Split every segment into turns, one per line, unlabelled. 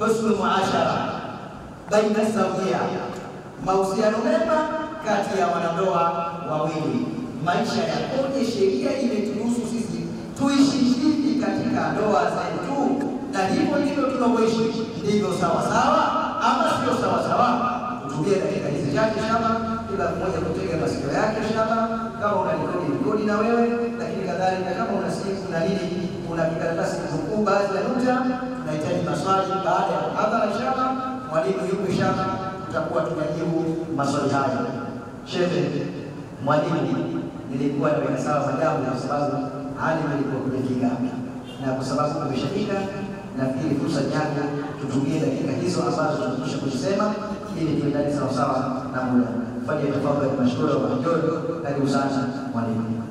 husnul muashara baina zawjia, mahusiano mema kati ya wanandoa wawili. Maisha yakoje? Sheria imeturuhusu sisi tuishi hivi katika ndoa zetu, na hivyo ndivyo tunavyoishi. Ndivyo sawa sawa ama sio sawa sawa? Tutumie dakika hizi chache shaba, kila mmoja kutega masikio yake shaba, kama unarekodi na wewe, lakini kadhalika kama una simu na nini, una kikaratasi kukuu baadhi ya nukta, tunahitaji maswali baada ya hadhara shaba. Mwalimu yuko shaba, tutakuwa tunajibu maswali haya. Shehe, mwalimu, nilikuwa naweka sawa majabu kwa sababu hali ilikuwa kule Kigamboni, na kwa sababu tumeshafika, nafikiri fursa yako tutumie dakika hizo ambazo tunakwisha kusema ili tuendane sawa sawa na muda. Fanya tafadhali mashukuru wa Jojo, karibu sana mwalimu.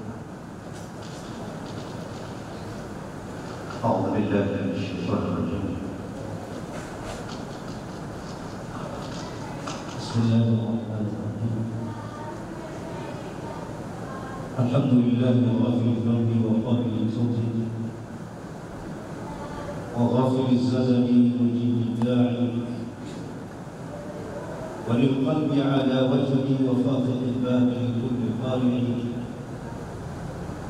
أعوذ بالله من الشيطان الرجيم. بسم الله الرحمن الرحيم. الحمد لله غافر الذنب وقابل التوب وغافر الزلل مجيب الداعي وللقلب على وجهه وفاطر الباب لكل قارئ.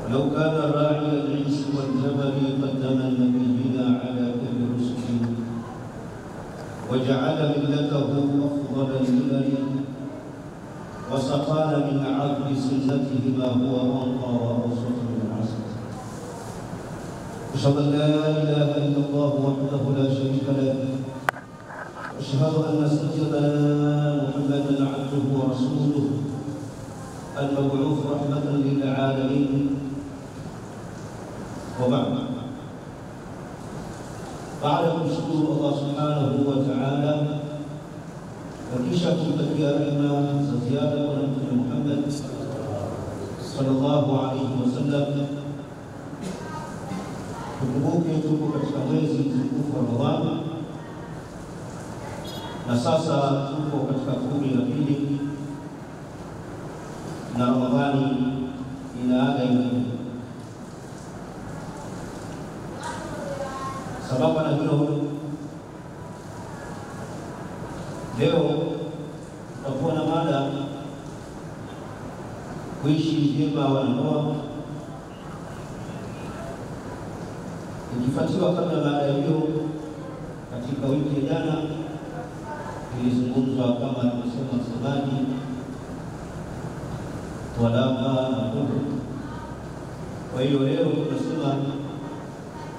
ولو كان راعي العيس والجبل قدم النبيين على كل رسل وجعل ملته أفضل الملل وسقانا من عقل سنته ما هو أنقى وأوسط من العسل. أشهد أن لا إله إلا الله وحده لا شريك له، أشهد أن سيدنا محمدا عبده ورسوله المبعوث رحمة للعالمين. بعد شكر الله سبحانه وتعالى وكشف تكريما زيادة ونبي محمد صلى الله عليه وسلم. Tukumbuke tuko katika mwezi mtukufu wa Ramadhani, na sasa tuko katika 12 na Ramadhani inaaga hivi. Sababu na hilo, leo tutakuwa na mada kuishi vyema wanandoa, ikifuatiwa kabla baada ya hiyo. Katika wiki ya jana ilizungumzwa kama alivyosema msemaji talaka na hukumu. Kwa hiyo leo tunasema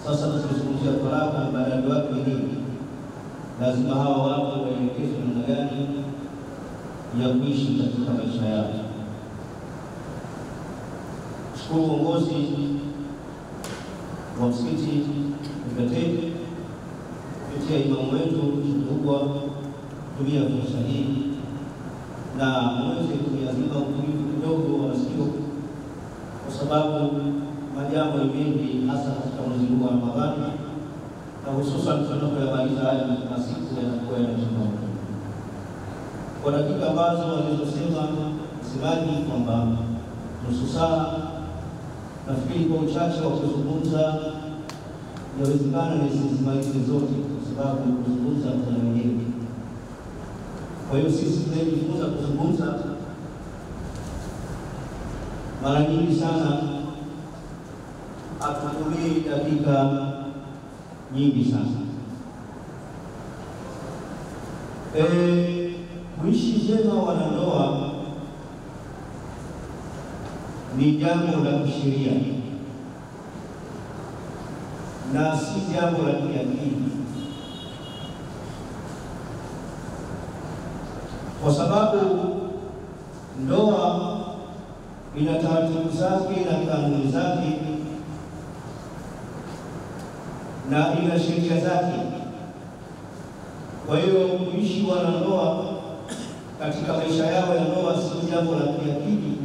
sasa tunazungumzia talaka na baadhi wake nini, lazima hawa watu waelekezwe namna gani ya kuishi katika maisha yao. Shukuru uongozi wa msikiti Mkateni kupitia imamu wetu mkubwa kutumia fursa hii na mweze kuyaziba utulivu kidogo wa masikio, kwa sababu majambo ni mengi hasa katika mwezi huu wa Ramadhani, na hususan tunapoyamaliza haya masiku yanakuwa yanachangamka. Kwa dakika ambazo walizosema msemaji kwamba nusu saa, nafikiri kwa uchache wa kuzungumza yawezekana nisizimalize zote, kwa sababu kuzungumza kuna mengi. Kwa hiyo sisi tunajifunza kuzungumza mara nyingi sana, hatutumii dakika nyingi sana. Kuishi vyema wanandoa ni jambo la kisheria na si jambo la kiakili, kwa sababu ndoa ina taratibu zake na kanuni zake na ina sheria zake. Kwa hiyo kuishi wanandoa katika maisha yao ya ndoa si jambo la kiakili,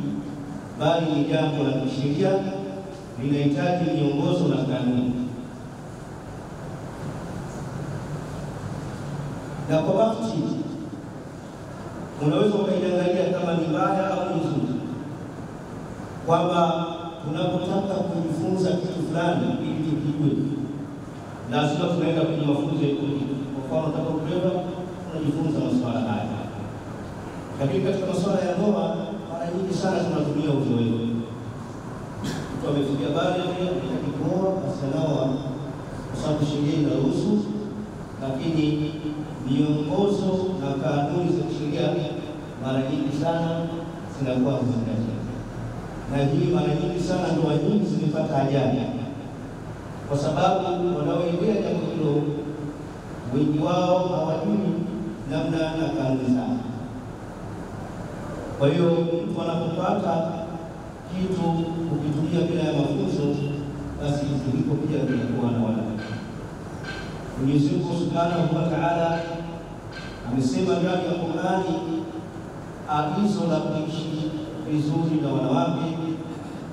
bali ni jambo la kisheria, linahitaji miongozo na kanuni. Na kwa wakati unaweza ukaiangalia kama ni mbaya au nzuri, kwamba tunapotaka kujifunza kitu fulani ili tukijue, lazima tunaenda kwenye mafunzo Kwa unataka udereva, unajifunza masuala haya. Lakini katika masuala ya ndoa, mara nyingi sana tunatumia uzoefu. Mtu amefikia bali anataka kuoa, basi anaoa kwa sababu sheria inaruhusu, lakini miongozo na kanuni za sheria mara nyingi sana zinakuwa hazizingatiwi. Na hii mara nyingi sana ndoa nyingi zimepata ajali, kwa sababu wanaoingia jambo hilo wengi wao hawajui namna na kanuni zake. Kwa hiyo mtu anapopata kitu ukitumia bila ya mafunzo, basi hivyo pia vinakuwa na wala. Mwenyezi Mungu Subhanahu wa Ta'ala amesema ndani ya Qur'ani agizo la kuishi vizuri na wanawake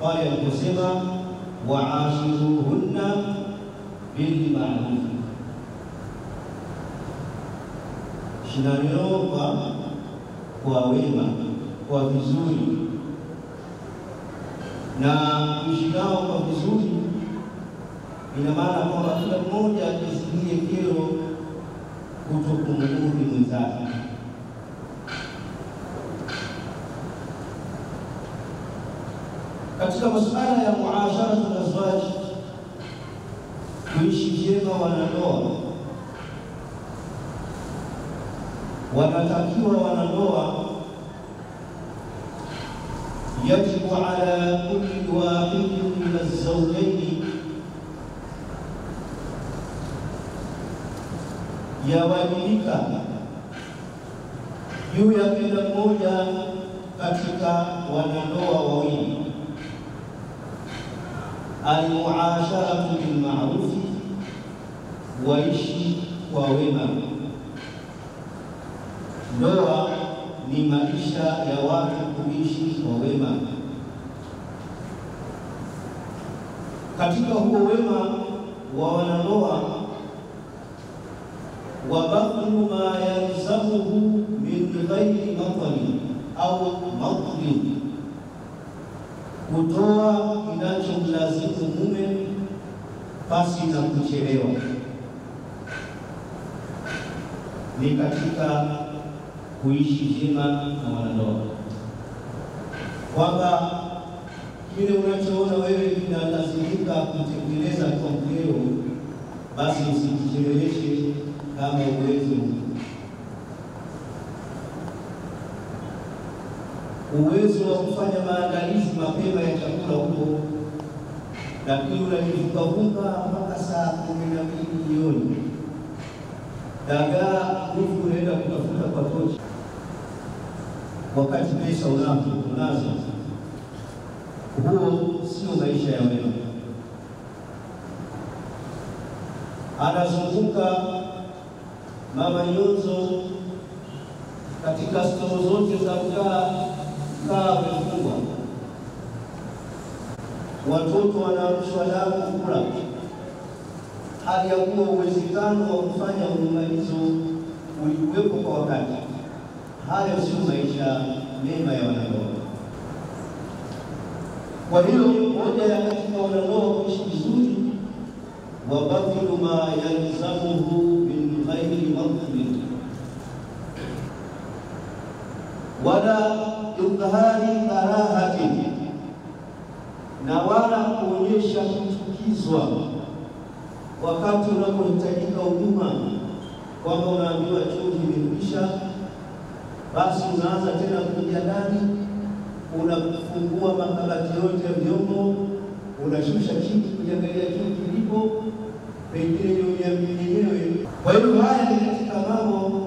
pale aliposema wa'ashiruhunna bil ma'ruf. Shinanio kwa wema, kwa vizuri, na kuishi nao kwa vizuri ina maana kwamba kila mmoja asikie kero kutokumdhuru mwenzake. Katika masuala ya muasharatul azwaj, kuishi vyema wanandoa, wanatakiwa wanandoa yajibu ala kulli wahidin min az-zawjayn, yawajibika juu ya kila mmoja katika wanandoa wawili al-muasharatu bil ma'ruf, waishi kwa wema. Ndoa ni maisha ya watu kuishi kwa wema. Katika huo wema wa wanandoa, wa badlu ma yalzamuhu min ghairi matali au matli, kutoa kinachomlazimu mume pasi na kuchelewa, ni katika kuishi vyema na wanandoa. Kwamba kile unachoona wewe kinalazimika kutekeleza kwa mkeo, basi usicheleweshe kama uwezo wa kufanya maandalizi mapema ya chakula huko, lakini unajivuka mpaka saa 12 jioni, dagaa huku unaenda kutafuta kwa tochi, wakati pesa unazo. Huo sio maisha ya wema. Anazunguka mama Nyonzo katika stoo zote za mkaa wamefungwa, watoto wanarushwa damu kula, hali ya kuwa uwezekano wa kufanya huduma hizo ulikuwepo kwa wakati. Hayo sio maisha mema ya wanandoa. Kwa hiyo moja ya katika wanandoa kuishi vizuri, wa badlu ma yalzamuhu min ghairi matli, wala idhhari karahati, na wala kuonyesha kuchukizwa wakati unapohitajika huduma, kwamba unaambiwa chumvi imekwisha, basi unaanza tena kuingia ndani, unafungua makabati yote ya vyombo, unashusha chini kuangalia chumvi kilipo, pengine yenyewe. Kwa hiyo haya ni katika mambo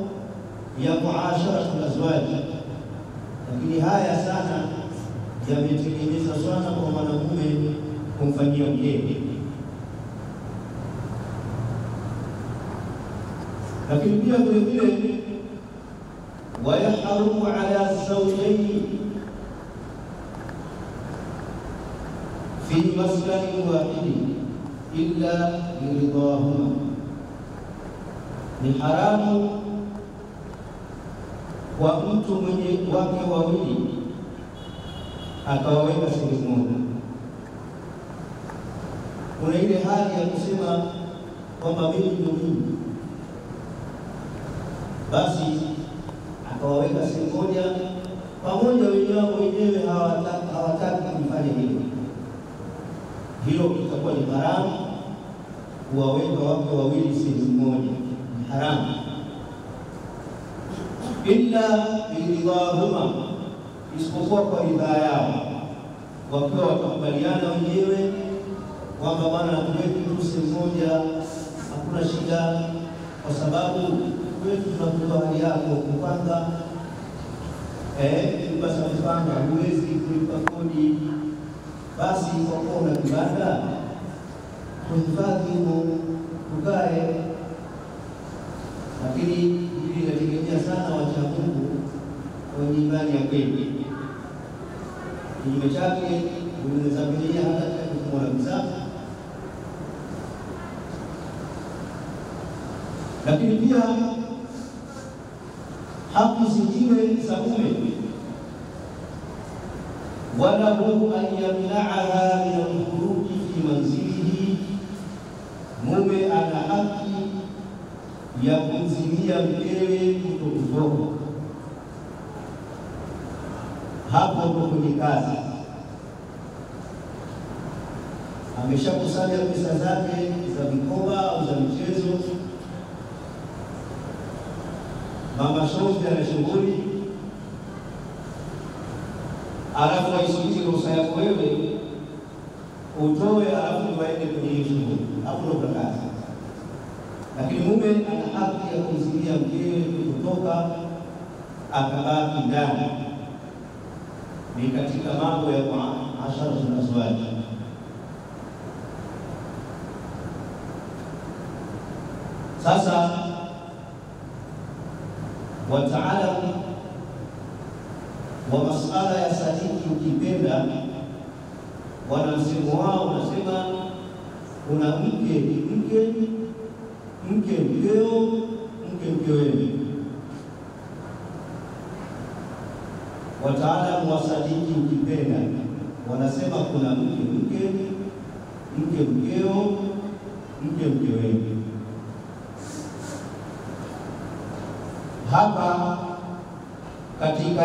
ya muasharatul azwaj, lakini haya sana yametengenezwa sana kwa mwanamume kumfanyia mgeni. Lakini pia vile vile wayahrumu ala zawjayn fi maslahin wahidin illa biridahuma, ni haramu kwa mtu mwenye wake wawili akawaweka sehemu moja. Kuna ile hali ya kusema kwamba mimi ndio mimi, basi akawaweka sehemu moja pamoja, wenyewe hawataki kufanya hivyo. Hilo litakuwa ni haramu. Kuwaweka wake wawili sehemu moja ni haramu, illa biridhahuma, isipokuwa kwa ridhaa yao, wakiwa watakubaliana wenyewe kwamba bwana tuweke tu sehemu moja, hakuna shida, kwa sababu wewe tunakupa hali yako kupanga basi kupanga, huwezi kulipa kodi, basi kwa kuwa una kibanda tuhifadhi huko tukae. Lakini hili linategemea sana wacha Mungu wenye imani ya kweli. Kinyume chake unaweza hata kumwona mzazi. Lakini pia haki zingine za mume, walahu an yamna'aha min al-khuruji fi manzilihi, mume ana haki ya kumzuia mkewe kutokutoka. Hapo ndo kwenye kazi, ameshakusanya pesa zake za mikoba au za michezo, mama shofi ana shughuli, alafu waisubiri ruhusa yako wewe utoe, alafu waende kwenye hiyo shughuli. Hapo ndo kazi. Lakini mume ana haki ya kumzuia mkewe kutoka akabaki ndani. Ni katika mambo ya muasharatul azwaj. Sasa wataalamu wa masala ya sadiki ukipenda, wana msemo wao unasema kuna mke mkeo, mke mkeweni. Wataalamu wa sadiki ukipenda wanasema kuna mke mkeo, mke mkeweni. Hapa katika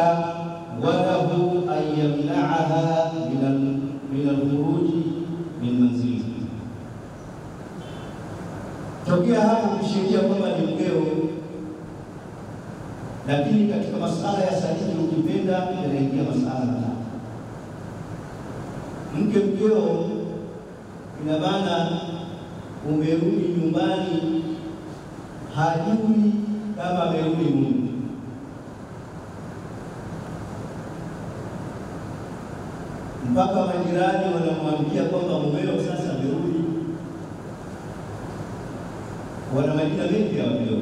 walahu an yamna'aha min al-khuruji min manzili, tokea hapo kushiria kwamba ni mkeo. Lakini katika masala ya sadiki ukipenda yanaingia masala matatu. Mke mkeo ina maana umerudi nyumbani, hajui kama amerudi mume. Mpaka majirani wanamwambia kwamba mumeo sasa amerudi. Wana majina mengi ya wapeo.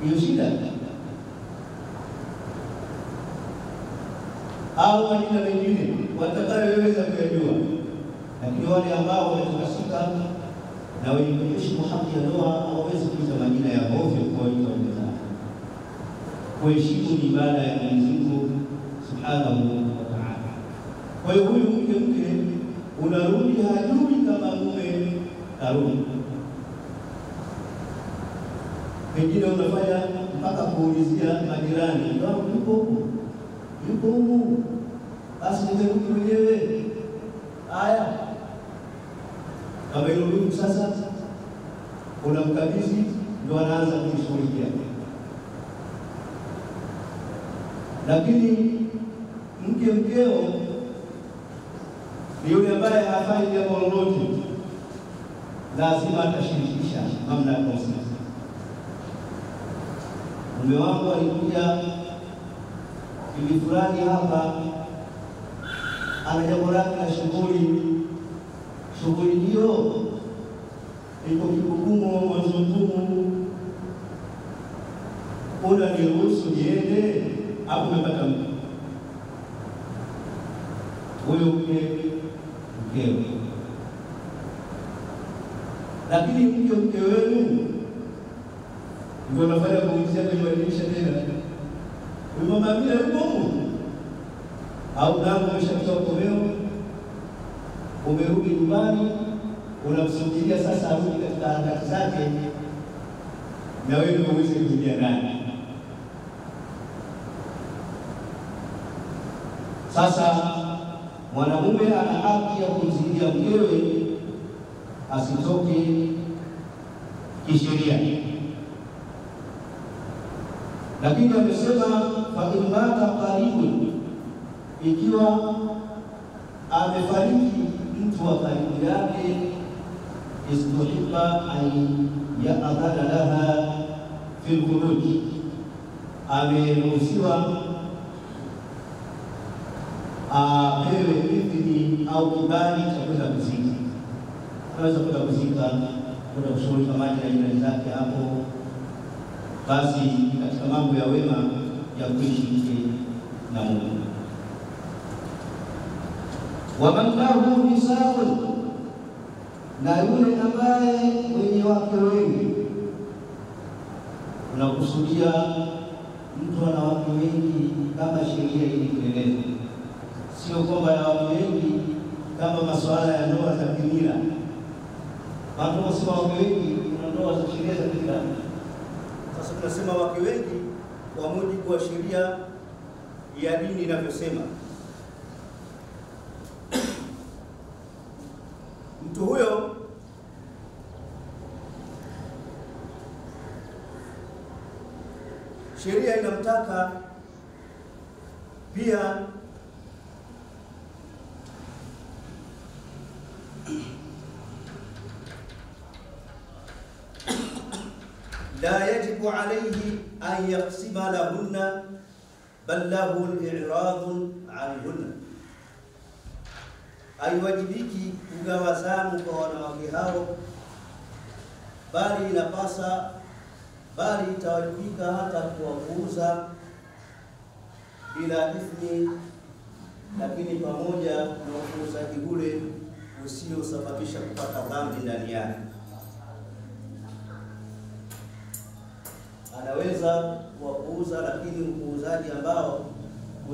Hiyo shida. Au majina mengine watakayoweza kuyajua. Lakini wale ambao wametakasika na wenye kuheshimu haki ya ndoa hawawezi kuita majina ya ovyo kwa watu wenzao. Kuheshimu ni ibada ya Mwenyezi Mungu Subhanahu wa Ta'ala. Kwa hiyo huyu mke unarudi, hajui kama mume arudi. Pengine unafanya mpaka kuulizia majirani, yupo huko, basi nimerudi mwenyewe. Haya, amerudi sasa, unamkabidhi, ndio anaanza kushughulikia. Lakini mkeo ni yule ambaye hafanyi jambo lolote, lazima atashirikisha mamlaka husika. Mume wangu alikuja hivi fulani hapa, ana jambo lake la shughuli hiyo iko kigumu, mwanzo mgumu, unaniruhusu niende? Hapo umepata mke. Huyo mkeo. Lakini mke wenu ndio anafanya kuulizia kuibadilisha tena. Mama bila yuko au ndio umeshatoka komeo, umerudi nyumbani, unamsubiria sasa arudi katika harakati zake, na wewe uweze kuingia ndani. Sasa mwanamume ana haki ya kumzuia mkewe asitoke kisheria, lakini amesema fa in mata qaribun, ikiwa amefariki mtu wa karibu yake, istuhibba an ya'dhana laha fil khuruj, ameruhusiwa apewe idhini au kibali cha kwenda kuzika. Anaweza kwenda kuzika, kwenda kushughulika maji na jirani zake hapo, basi katika mambo ya wema ya kuishi mke na Mungu. Wa man lahu nisaun, na yule ambaye mwenye wake wengi. Unakusudia mtu ana wake wengi kama sheria ilivyoeleza, sio kwamba na wake wengi kama masuala ya ndoa za kimila. Watu wasema wake wengi na ndoa za sheria za kimila. Sasa tunasema wake wengi kwa mujibu wa sheria ya dini inavyosema. Mtu huyo sheria inamtaka pia la yajibu alayhi an yaqsima lahunna bal lahu al-i'rad anhunna, haiwajibiki kugawa zamu kwa wanawake hao, bali itawajibika hata kuwapuuza bila ithmi, lakini pamoja na upuuzaji ule usiosababisha kupata dhambi ndani yake. Anaweza kuwapuuza, lakini upuuzaji ambao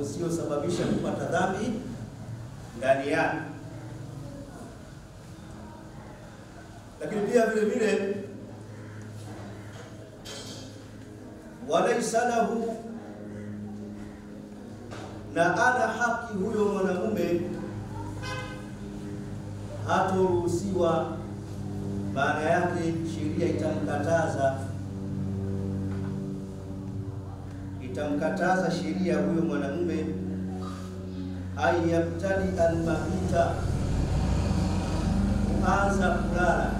usiosababisha kupata dhambi ndani yake. Lakini pia vile vile walaysa lahu, na ana haki huyo mwanamume hatoruhusiwa, maana yake sheria itamkataza sheria huyo mwanamume ayabtali almabita, kuanza kulala.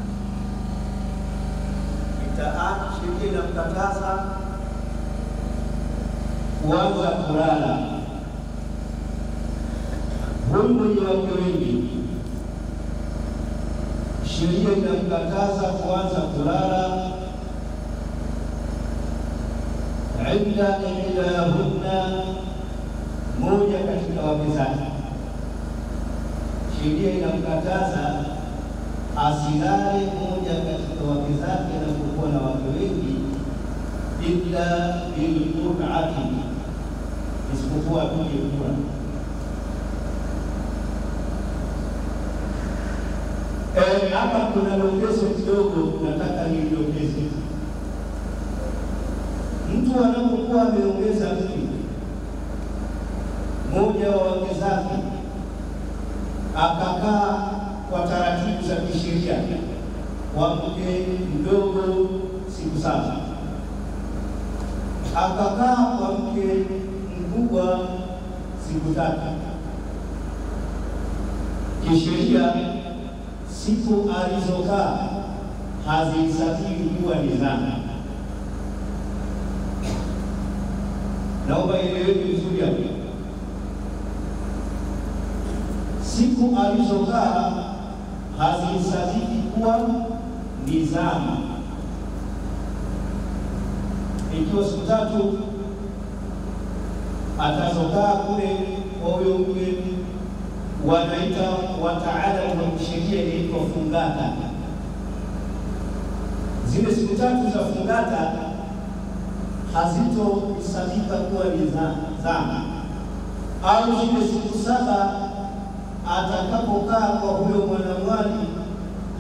Sheria inamkataza kuanza kulala. Huyu mwenye wake wengi, sheria inamkataza kuanza kulala inda ihdahunna, moja katika wake zake. Sheria inamkataza asilale moja katika wake zake anapokuwa na wake wengi, illa bilqur'ati, isipokuwa apige kura. Hapa kuna longezo kidogo nataka niliongeze. Mtu anapokuwa ameongeza mke moja wa wake zake, akakaa kwa taratibu za kisheria kwa mke mdogo siku 7, akakaa kwa mke mkubwa siku 3, kisheria siku alizokaa hazisafiri kuwa ni zama. Naomba ieleweke vizuri hapo. Siku alizokaa hazisafiri kuwa ni zama. Ikiwa siku 3 atazokaa kule kwa huyo mke, wanaita wataala wa sheria inaitwa fungata. Zile siku 3 za fungata hazitohesabika kuwa ni zama, au zile siku 7 atakapokaa kwa huyo mwanamwali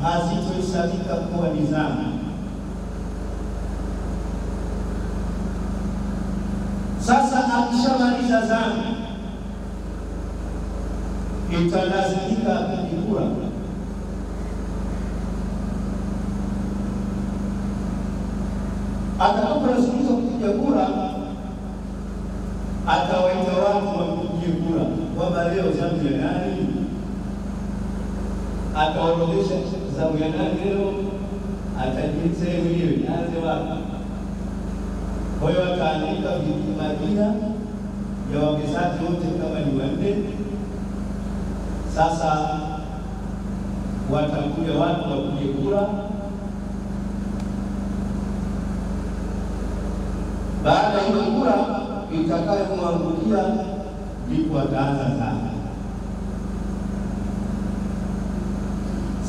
hazitohesabika kuwa ni zama. akishamaliza zamu italazimika apige kura. Atakapolazimika kupiga kura, atawaita watu wapigie kura kwamba leo zamu ya nani, ataorodhesha zamu ya nani leo, atajiuliza mwenyewe nianze wapi. Kwa hiyo ataandika majina ya wachezaji wote kama ni wanne. Sasa watakuja watu wapige kura. Baada ya kura itakayomwangukia ndipo ataanza zamu.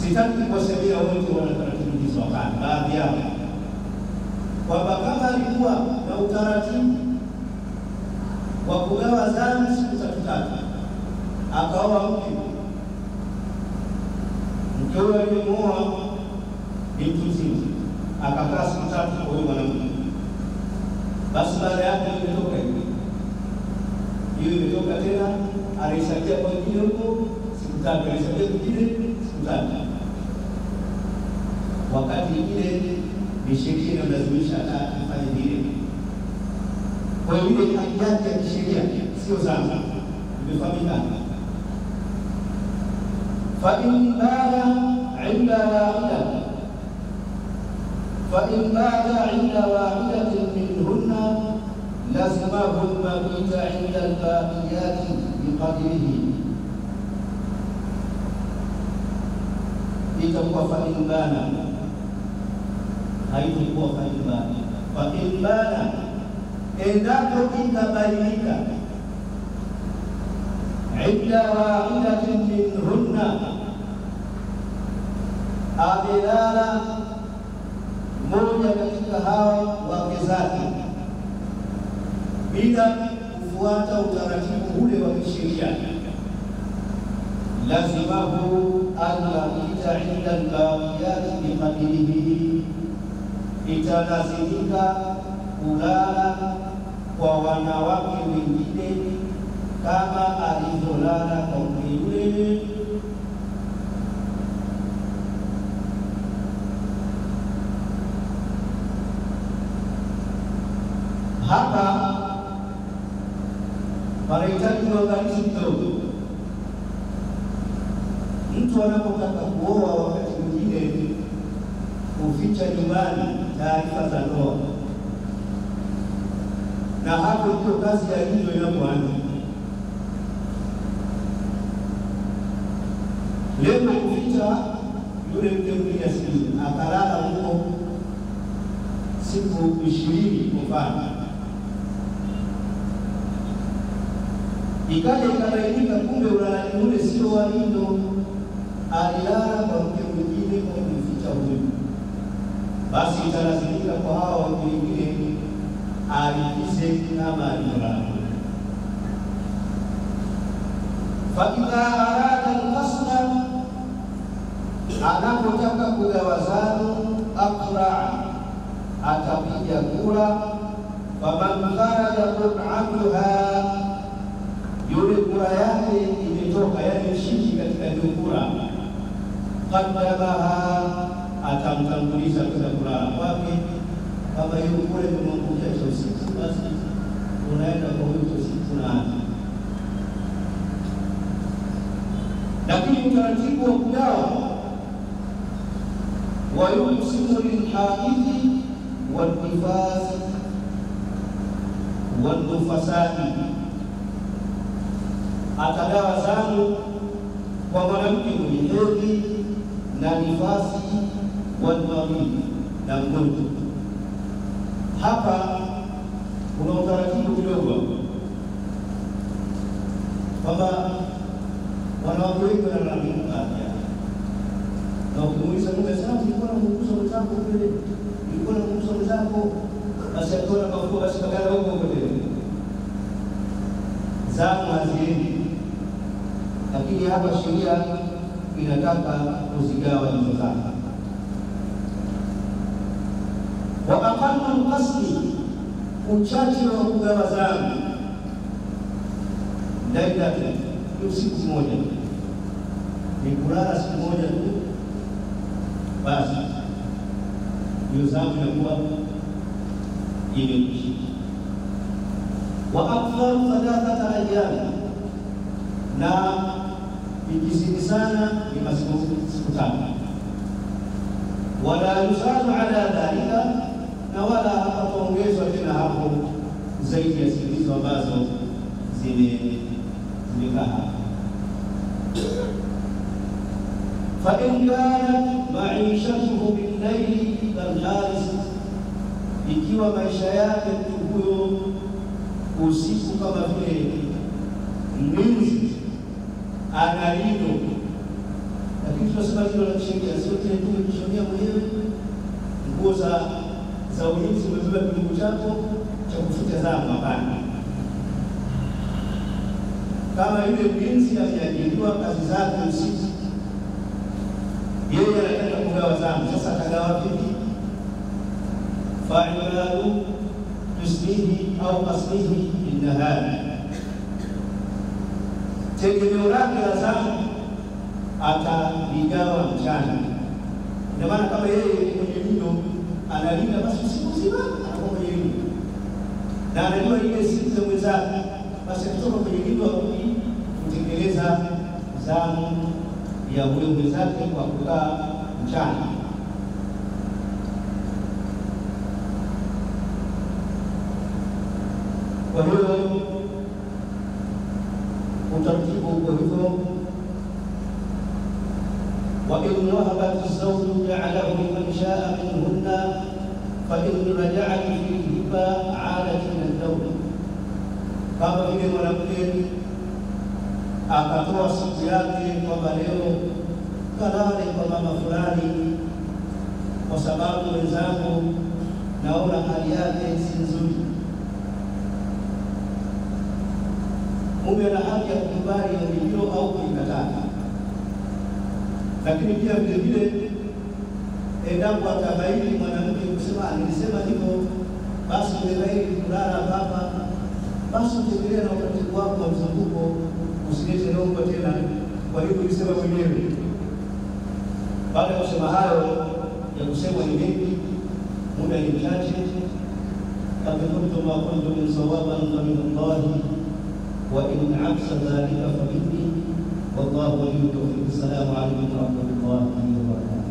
Sitaki kuwasemea wote wana taratibu hizo, baadhi yao kwamba kama alikuwa na utaratibu wa kugawa zamu siku 3 akaoa mke huyo aliyemuoa ni mtu mzima, akakaa siku 3 kwa huyo mwanamke, basi baada yake imetoka hiyo imetoka tena, anaisaidia kwa wengine huko siku 3, anaisaidia wengine siku 3, wakati ile ni sheria inalazimisha afanye vile. Kwa hiyo ile haki yake ya kisheria sio zamu, imefahamika. فإن بات عند واحدة منهن لزمه المبيت عند الباقيات بقدره. itakuwa فإن بان، haitakuwa فإن بان. فإن بان, endapo itabainika inda wahidatin minhunna, amelala mmoja katika hao wake zake bila kufuata utaratibu ule wa kisheria, lazimahu an-mabita inda al-baqiyati biqadrihi, italazimika kulala kwa wanawake wengine kama alivyolala kwa mke yule. Hapa panahitaji uangalizi kidogo. Mtu anapotaka kuoa, wakati mwingine kuficha nyumbani taarifa za ndoa, na hapo ndio kazi ya hilo inapoanza. Lengo kuficha yule mke mwingine asili akalala huko siku 20 kwa mfano, ikaja ikabainika kumbe ulalaji ule sio wa hilo, alilala kwa mke mwingine kwa kuficha huyo, basi italazimika kwa hao wengine alikize kama alivyolala. فإذا أراد القسم, anapotaka kugawa zamu, aqra, atapiga kura. Faman kharaja qur'atuha, yule kura yake imetoka, yani mshindi katika hiyo kura, qaddamaha, atamtanguliza kwenda kulala kwake. Kama hiyo kura imemwangukia cha usiku, basi unaenda kwa huyo usiku na. Lakini utaratibu wa kugawa wa yusimu lilhaidhi walnifasi walnufasani, atagawa zamu kwa mwanamke mwenye hedhi na nifasi, walmarid, na mgonjwa. Hapa kuna utaratibu kidogo kwamba wanawake wengi wanalalamika na ukimuuliza mume sana, nilikuwa namuuliza mwenzako vile, nilikuwa namuuliza mwenzako, basi akiona kafua basi kagala huko kule, zamu haziendi. Lakini hapa sheria inataka kuzigawa hizo zamu. Wa aqallu al-qasmi, uchache wa kugawa zamu, laila ni siku moja, ni kulala siku moja tu, basi hiyo zamu inakuwa imekwisha. Wa akthar thalathata ayyam, na ikizidi sana ni siku 3. Wala yusalu ala dhalika, na wala hataongezwa tena hapo zaidi ya siku hizo ambazo zimekaa. Fa in kanat ma'ishatuhu bil-layli kal-haris, ikiwa maisha yake mtu huyo usiku kama vile mlinzi analindwa. Lakini tunasema hilo la sheria, sio tena tumejishonea mwenyewe nguo za ulinzi, umebeba kidogo chako cha kufuta zamu. Hapana, kama yule mlinzi aliajiriwa kazi zake usiku, yeye anataka kugawa zamu, sasa atagawa vipi? Fa'ilalu tusbihi au qasmihi bin-nahari, tegemeo lake la zamu ataligawa mchana. Ndio maana kama yeye kwenye lindo analinda, basi usiku mzima anakuwa kwenye lindo na anajua ile siku za mwenzake, basi kutoka kwenye lindo arudi kutekeleza zamu ya huyo mwenzake kwa kukaa mchana. Kwa hiyo utaratibu uko hivyo. Wa in wahabat az-zawju ja'alahu liman sha'a minhunna fa in raja'at fi hiba 'adat min ad-dawla, kama vile mwanamke akatoa siku yake kwamba leo kalale kwa mama fulani kwa sababu wenzangu naona hali yake si nzuri, mume ana haki ya kukubali hilo au kuikataa. Lakini pia vile vile endapo atabaini mwanamke kusema nilisema hivyo, basi umebaini kulala hapa, basi utegemea na utaratibu wako wa mzunguko, usilete longo tena. Kwa hiyo ulisema mwenyewe. Baada ya kusema hayo ya kusema ni mengi, muda ni mchache. Kabikuntu ma kuntu min sawaban fa min Allahi wa in absa dhalika fa minni wallahu waliyyu tawfiq. Assalamu alaykum wa rahmatullahi wa barakatuh.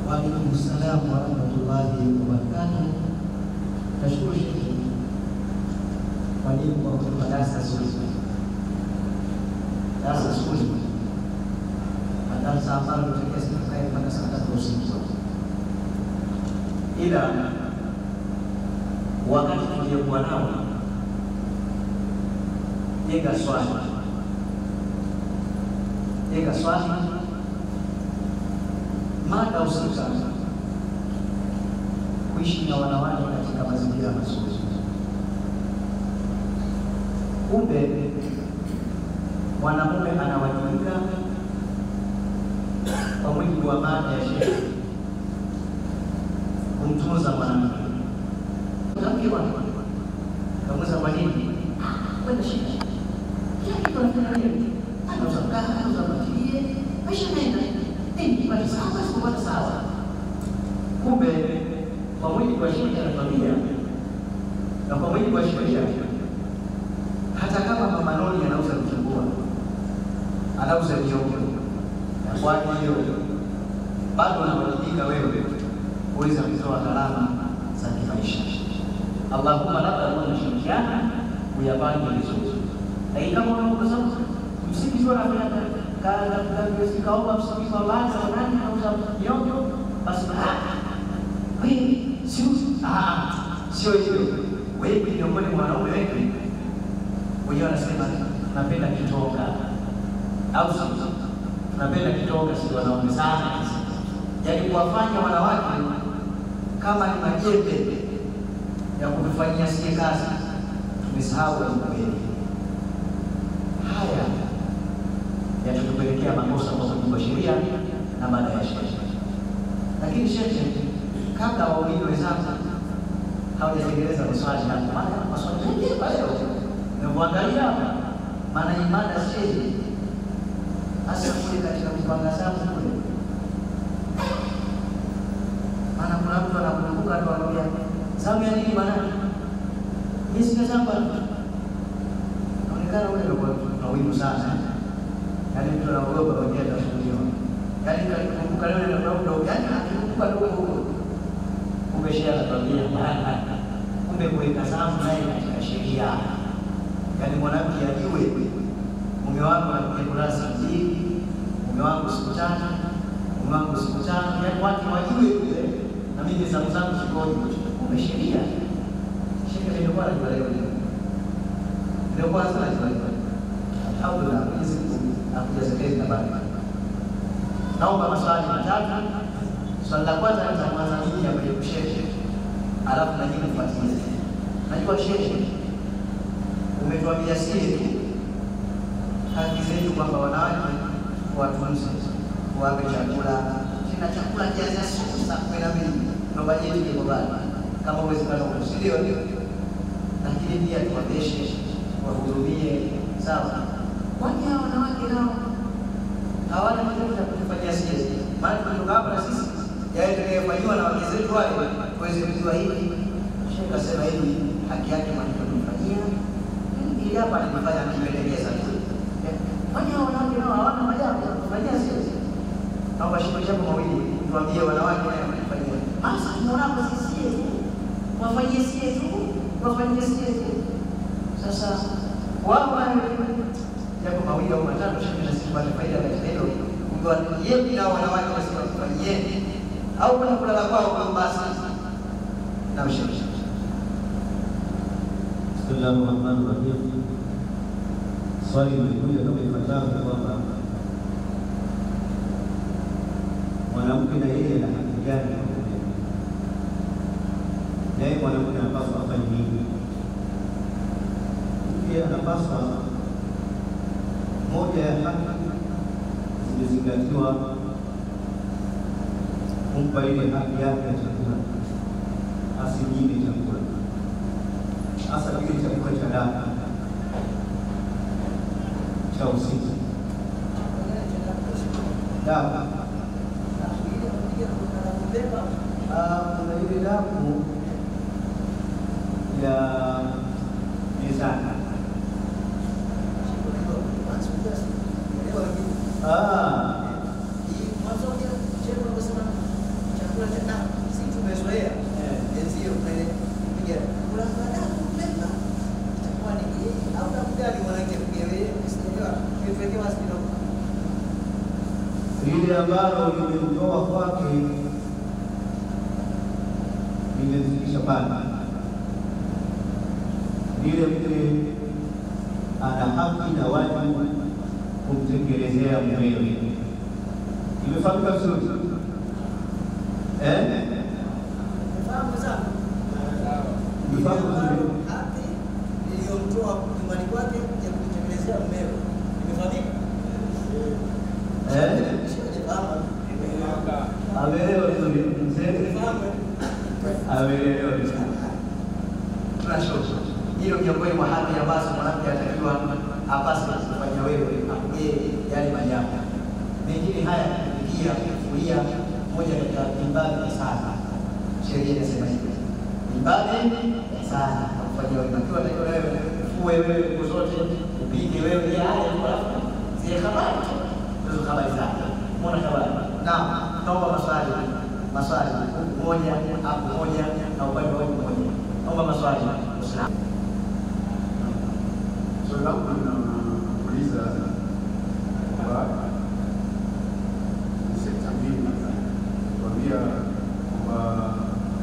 Wa alaykum assalam wa rahmatullahi wa barakatuh. Tashukuru Sheikh mwalimu kwa kutupa darasa zuri, darasa zuri, darasa ambalo tutakaye mpaka saa 3 usiku. Ila wakati tuliokuwa nao, jenga swali mada husika, kuishi na wanawake katika mazingira mazuri. Kumbe mwanamume anawajibika kwa mujibu wa mada ya sheria kumtunza mwanamke. Mwanamke kamuza kwa nini? Kwenda shida. Kila kitu anafanya nini? Anauza mkaa, anauza matilie, maisha yanaenda. Kwa sawa, kwa sawa. Kumbe kwa mujibu wa sheria ya familia na kwa mujibu wa sheria, hata kama mama Noni anauza vitumbua, anauza viongo, na kwa hiyo bado unawajibika wewe kuweza kutoa gharama za kimaisha. Allahumma labda unashirikiana kuyafanya vizuri. Lakini kama unakosa msingi sio anafanya kazi sikaomba msingi kwa basi na nani anauza viongo, basi wewe sio hivyo. Wewe miongoni mwa wanaume wengi wenyewe wanasema napenda kitoka, au sio? Tunapenda kitoka, si wanaume sana. Yaani kuwafanya wanawake kama ni majembe ya kutufanyia sisi kazi, tumesahau ukweli. Haya yatatupelekea makosa kwa mujibu wa sheria na baada ya sheria. Lakini shehe, kabla waumini wenzangu hawajatekeleza maswali haya, maana maswali mengi leo Unaangalia hapa maana imada shehe hasa kule katika kupanga zangu kule. Maana kuna mtu anakumbuka tu anaambia zamu ya nini bwana? Mimi sina zamu. Inaonekana ule ndio kwa wingi sana. Yaani mtu anaogopa kwa njia ya kufungiwa. Yaani kumbuka leo ndio ndio yaani akikumbuka ndio huko. Kumbe shehe anakwambia kumbe kuweka zamu naye katika sheria. Yaani mwanamke ajue mume wangu anakula siku mbili, mume wangu siku tatu, mume wangu siku tano, yaani watu wajue yule na mimi zamu zangu zikoje. Kumbe sheria. Sheria ndio kwa leo. Ndio kwanza najua. Alhamdulillah, hizi hakujazekeza na bado. Naomba maswali matatu. Swali la kwanza nitaanza mimi hapa kwa shehe. Alafu na nyinyi mfuatilie. Najua shehe umetuambia sisi haki zetu kwamba wanawake watunze, wape chakula. Kina chakula kiasi saa 12 ndio bajeti iko bado. Kama uwezekano kusidio ndio. Lakini pia tuwapeshe, wahudumie, sawa. Kwani hao wanawake nao hawana kitu cha kufanyia sisi? Maana tunatoka hapa na sisi yale tunayofanywa na wake zetu wale tuweze kujua hivi. Sheikh kasema hivi haki yake mwanamke kumfanyia. Ili hapa nimefanya nimeelekeza tu. Kwani hao wanawake nao hawana majabu ya kufanyia sisi? Naomba shikapo mawili tuambie wanawake nao kufanyia. Hasa tunaona sisi wafanyie sisi tu, wafanyie sisi tu. Sasa wao jambo mawili au matatu shida sipate faida katika hilo. Ungewa yeye na wanawake wasifanyie au kuna kulala kwao kwa basi. Na mshiriki.
Bismillahirrahmanirrahim. Swali lilikuja kama ifuatavyo kwamba mwanamke na yeye ana haki gani? Naye mwanamke anapaswa afanye nini? Yeye anapaswa moja ya haki zimezingatiwa kumpa ile haki yake ya chakula, asinyime chakula, hasa kile chakula cha dawa cha usiku. Dawa kuna ile damu ya mezani.
Maksudnya saya mau pesan chakula cha damu, si tumezoea enzio pale kuja kula damu mbele. Chakula ni hii au nakujali mwanamke mgewe sio kitu wapi kidogo.
Ile ambalo limemtoa kwake limezidisha bana. Ile mke ana haki na wajibu kumtekelezea mumewe. Imefahamika vizuri?
Fahamu sana.
Imefahamu vizuri?
Haki iliyomtoa nyumbani kwake ya kumtekelezea mumewe. Imefahamika?
Ameelewa vizuri. Mzee? Ameelewa vizuri.
Tunashukuru. Hilo miongoni mwa haki ambazo mwanamke anatakiwa apaswe kufanya wewe akuje yale majambo. Mengine haya kufikia kufuria moja katika ibada ya sala. Sheria inasema hivi. Ibada ya sala kufanya wewe ukiwa unatakiwa wewe ufue wewe siku zote, upige wewe haya alafu zile habari hizo habari zake. Muone habari. Naam, naomba maswali moja hapo moja na upande wa moja. Naomba maswali.
Swali langu linauliza kwamba sekta mbili, kuambia kwamba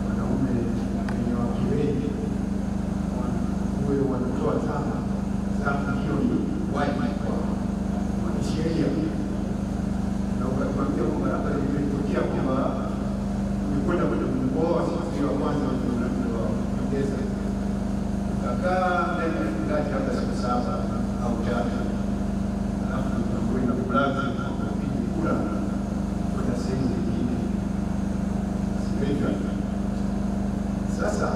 wanaume wenye wake wengi huwe wanatoa zamu, hiyo ni wajibu kwa kisheria, na ukakwambia kwamba labda limetokea kwamba umekwenda kwenye mkoa siku ya kwanza unaongeza kakaa ndani ya mfungaji labda siku 7 au 3, alafu tunakwenda kulazi kupige kula kwenda sehemu nyingine spiritual. Sasa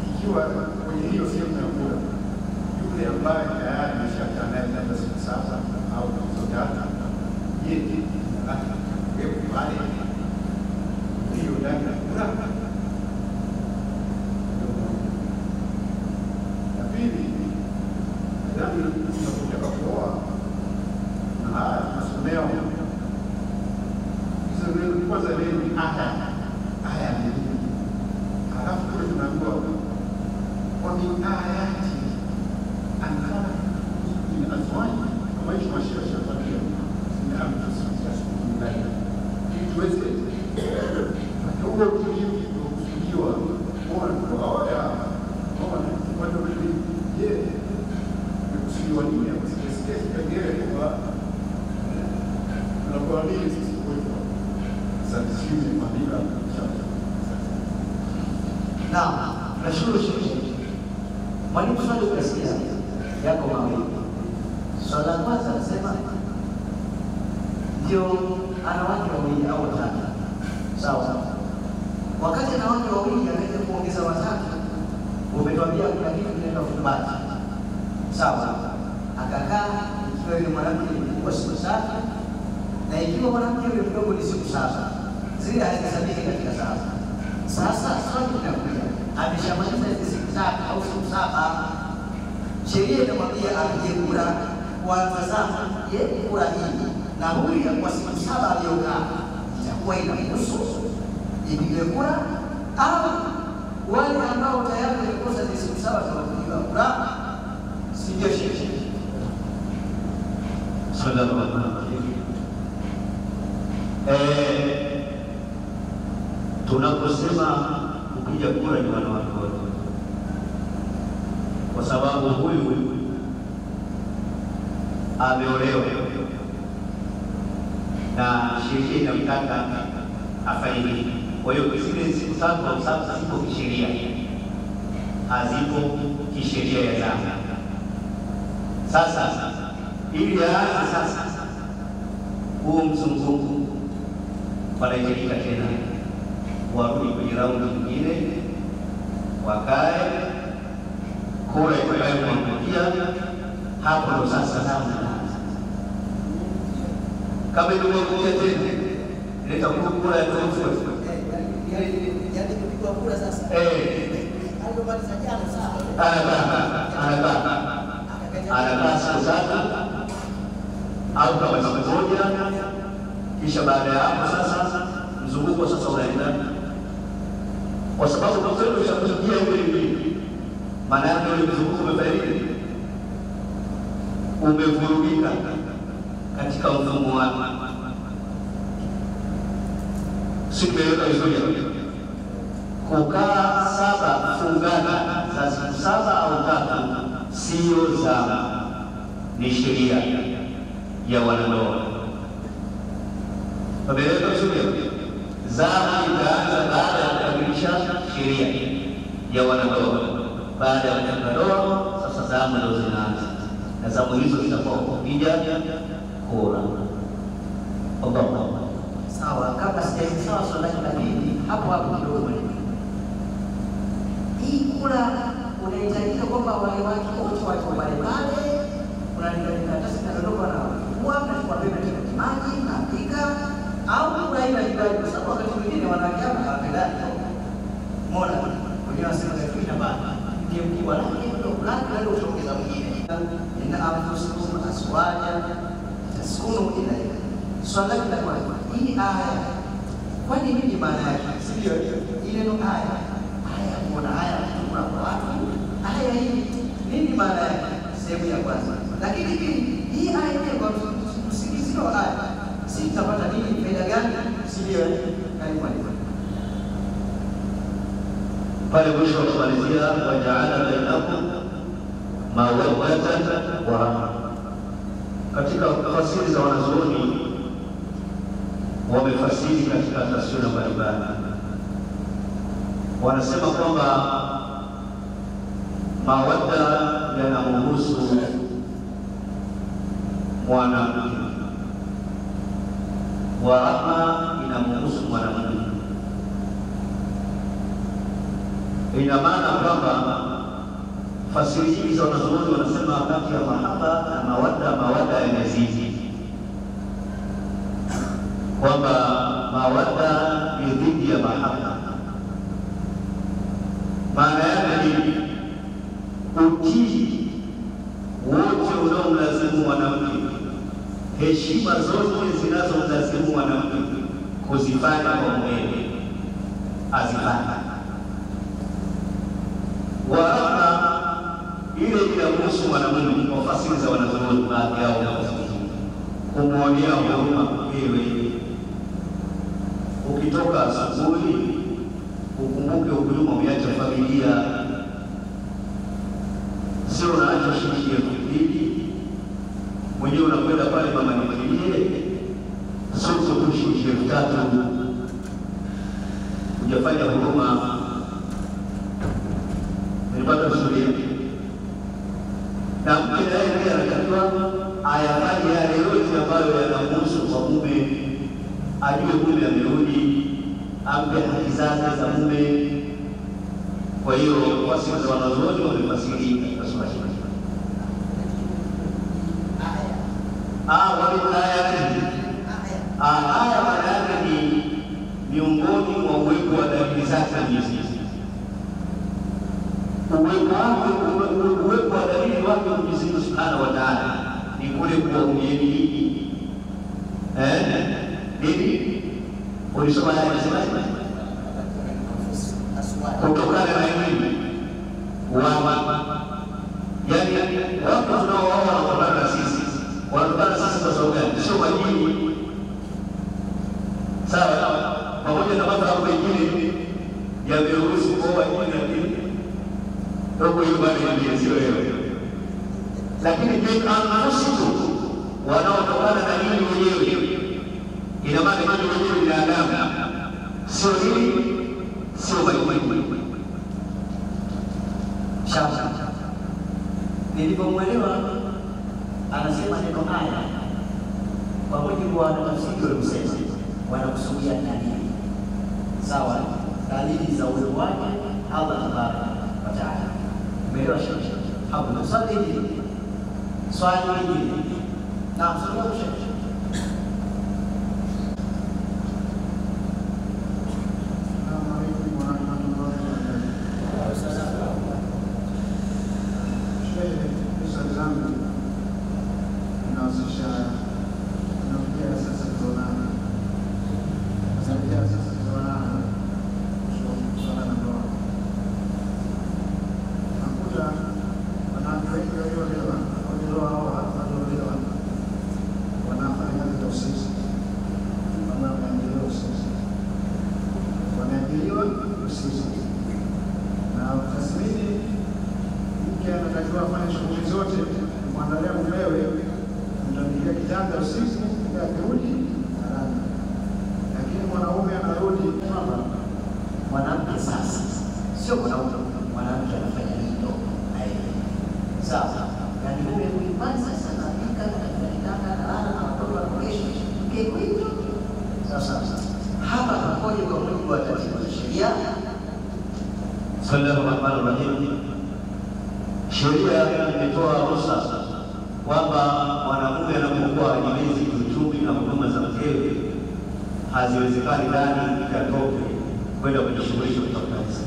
ikiwa kwenye hiyo sehemu ya kula yuko yule ambaye tayari ameshakaa naye labda siku 7 au siku 3, yeye pale hiyo ndani ya kuraka. Na pili, nadhani tunapotaka kuoa na haya tunasomea hizo neno, kwanza neno ni aya ni halafu kule tunaambiwa wa min ayati anfana min azwaji kama hicho mashia tabia ni amtusikia ili tuweze huo utulivu kusudiwa kwa haya kwa ndio je kusudiwa nini hapo sisi kagere kwa tunakuwa nini sisi kwa sisi ni madila
na nashukuru shukuru mwalimu swali ukasikia yako mawili. Swala la kwanza nasema ndio ana wake wawili au watatu, sawa. Wakati ana wake wawili akaja kuongeza watatu, umetuambia kuna kitu kinaitwa fumati, sawa. Akakaa ikiwa yule mwanamke ni mkubwa siku 7 na ikiwa mwanamke yule mdogo ni siku 7, zile hazihesabiki katika 7. Sasa swali linakuja, ameshamaliza hizo siku 3 au siku 7, sheria inamwambia apige kura kwanza. Sasa yeye kura hii na huyu kwa siku 7 aliyokaa itakuwa inahusu ipige kura, au wale ambao tayari walikosa hizo siku 7 za kupiga kura, sio sheria.
Sallallahu alaihi wasallam. Tunaposema kupiga kura ni wanawake wote, kwa sababu huyu ameolewa na sheria inamtaka afanye hivi. Kwa hiyo zile siku 7 au 7 zipo kisheria, hazipo kisheria ya zama. Sasa ili aanze sasa huo mzunguko, panahitajika tena warudi kwenye raundi nyingine, wakae kura itakayokuangukia hapo, ndo sasa kama ilivyokuja tena ileta kura ya tofauti,
yaani kupigwa kura sasa aliyomaliza jana sawa,
anakaa siku 3 au kama siku 1, kisha baada ya hapo sasa mzunguko sasa unaenda, kwa sababu kwa kweli ushakuja hivi, maana yake ile mzunguko umefanya umevurugika katika mfumo wake. Sikiweka vizuri kukaa 7 fungana za siku 7 au 3 sio zama, ni sheria ya wanandoa. Pabeleka vizuri, zama itaanza baada ya kukamilisha sheria ya wanandoa. Baada ya wanandoa sasa zama ndio zinaanza, na zama hizo zitakuwa kupiga kura. Allah.
Sawa, kabla sijaisema swali la pili hapo kidogo, hii kura unahitajika kwamba wale watu wote wako pale pale, unaandika karatasi kinadondoka na kuwa kwa pembe ya maji na pika, au kura ile ile, kwa sababu wakati mwingine wanawake hawapendani. Mbona wenyewe wanasema kitu na baba ndiye mkubwa lake ndio fulani ndio utaongeza mwingine, inna anfusukum aswaja taskunu ilayha. Swali la kwanza, hii aya kwani nini maana yake? Sio ile neno aya kuna aya kuna watu aya hii nini maana yake? Sehemu ya kwanza. Lakini hii aya ile kwa msingi aya si tutapata nini, faida gani? Sio karibu
pale mwisho wa kumalizia, wajaala bainakum mawaddatan wa rahma. Katika tafsiri za wanazuoni wamefasiri katika tafsiri mbalimbali, wanasema kwamba mawadda yanamhusu mwanamke, wa rahma inamhusu mwanamke. Ina maana kwamba fasiri hizi za wanazuoni wanasema kati ya mahaba na mawadda yanazidi, kwamba mawadda ni dhidi ya mahaba. Maana yake ni utii wote unaomlazimu mwanamke, heshima zote zinazomlazimu mwanamke kuzifanya kwa mumewe azifanye. Warahma ile inahusu mwanamume, kwa fasiri za wanazuoni baadhi yao kumwonea huruma mkewe. Ukitoka asubuhi ukumbuke ukulima umeacha familia, sio unaacha shilingi 2,000 mwenyewe unakwenda pale mama nikilie, sio tu shilingi 3,000 hujafanya huruma. Nilipata historia na mke naye pia anatakiwa ayafanye yale yote ambayo yanamhusu kwa mume, ajue mume amerudi, ampe haki zake za mume. Kwa hiyo wasio za wanazuoni wamefasiri katika sura hii. Aya maana yake ni miongoni mwa uwepo wa dalili zake hizi. Uwepo wa dalili wake Mwenyezi Mungu Subhanahu wa Ta'ala ni kule kuwaumini nini? Ulisoma haya inasemaje? Kutokana na nini? Yaani watu tunaowaona wanatokana na sisi. Wanatokana na sisi kwa sababu gani? Sio majini. Sawa? Pamoja na mambo mengine yameruhusu kuoa jini roho hiyo bali sio wewe. Lakini anasiku wanaotokana na nini wenyewe. Ina maana nini wenyewe ni binadamu. Sio nini? Sio majini. Shaka. Nilipomwelewa anasema neno haya kwa mujibu wa tafsiri wa Msema wanakusudia dalili. Sawa? Dalili za uwepo wake Allah Tabaraka wa Taala. Umeelewa shaka? Hapo tusali hili. Swali hili. Na msalimu shaka. Mwanamke sasa sio mwanamke anafanya hilo sawa, yani mume kuipani sasa na nika na watoto wanaoishi mke hivyo. Sasa hapa tunakoje kwa mujibu wa taratibu za sheria? Sallallahu alaihi wasallam, sheria imetoa ruhusa kwamba mwanamume anapokuwa hajiwezi kiuchumi na huduma za mkewe haziwezekani ndani ikatoke kwenda kujishughulisha kutoka kazi,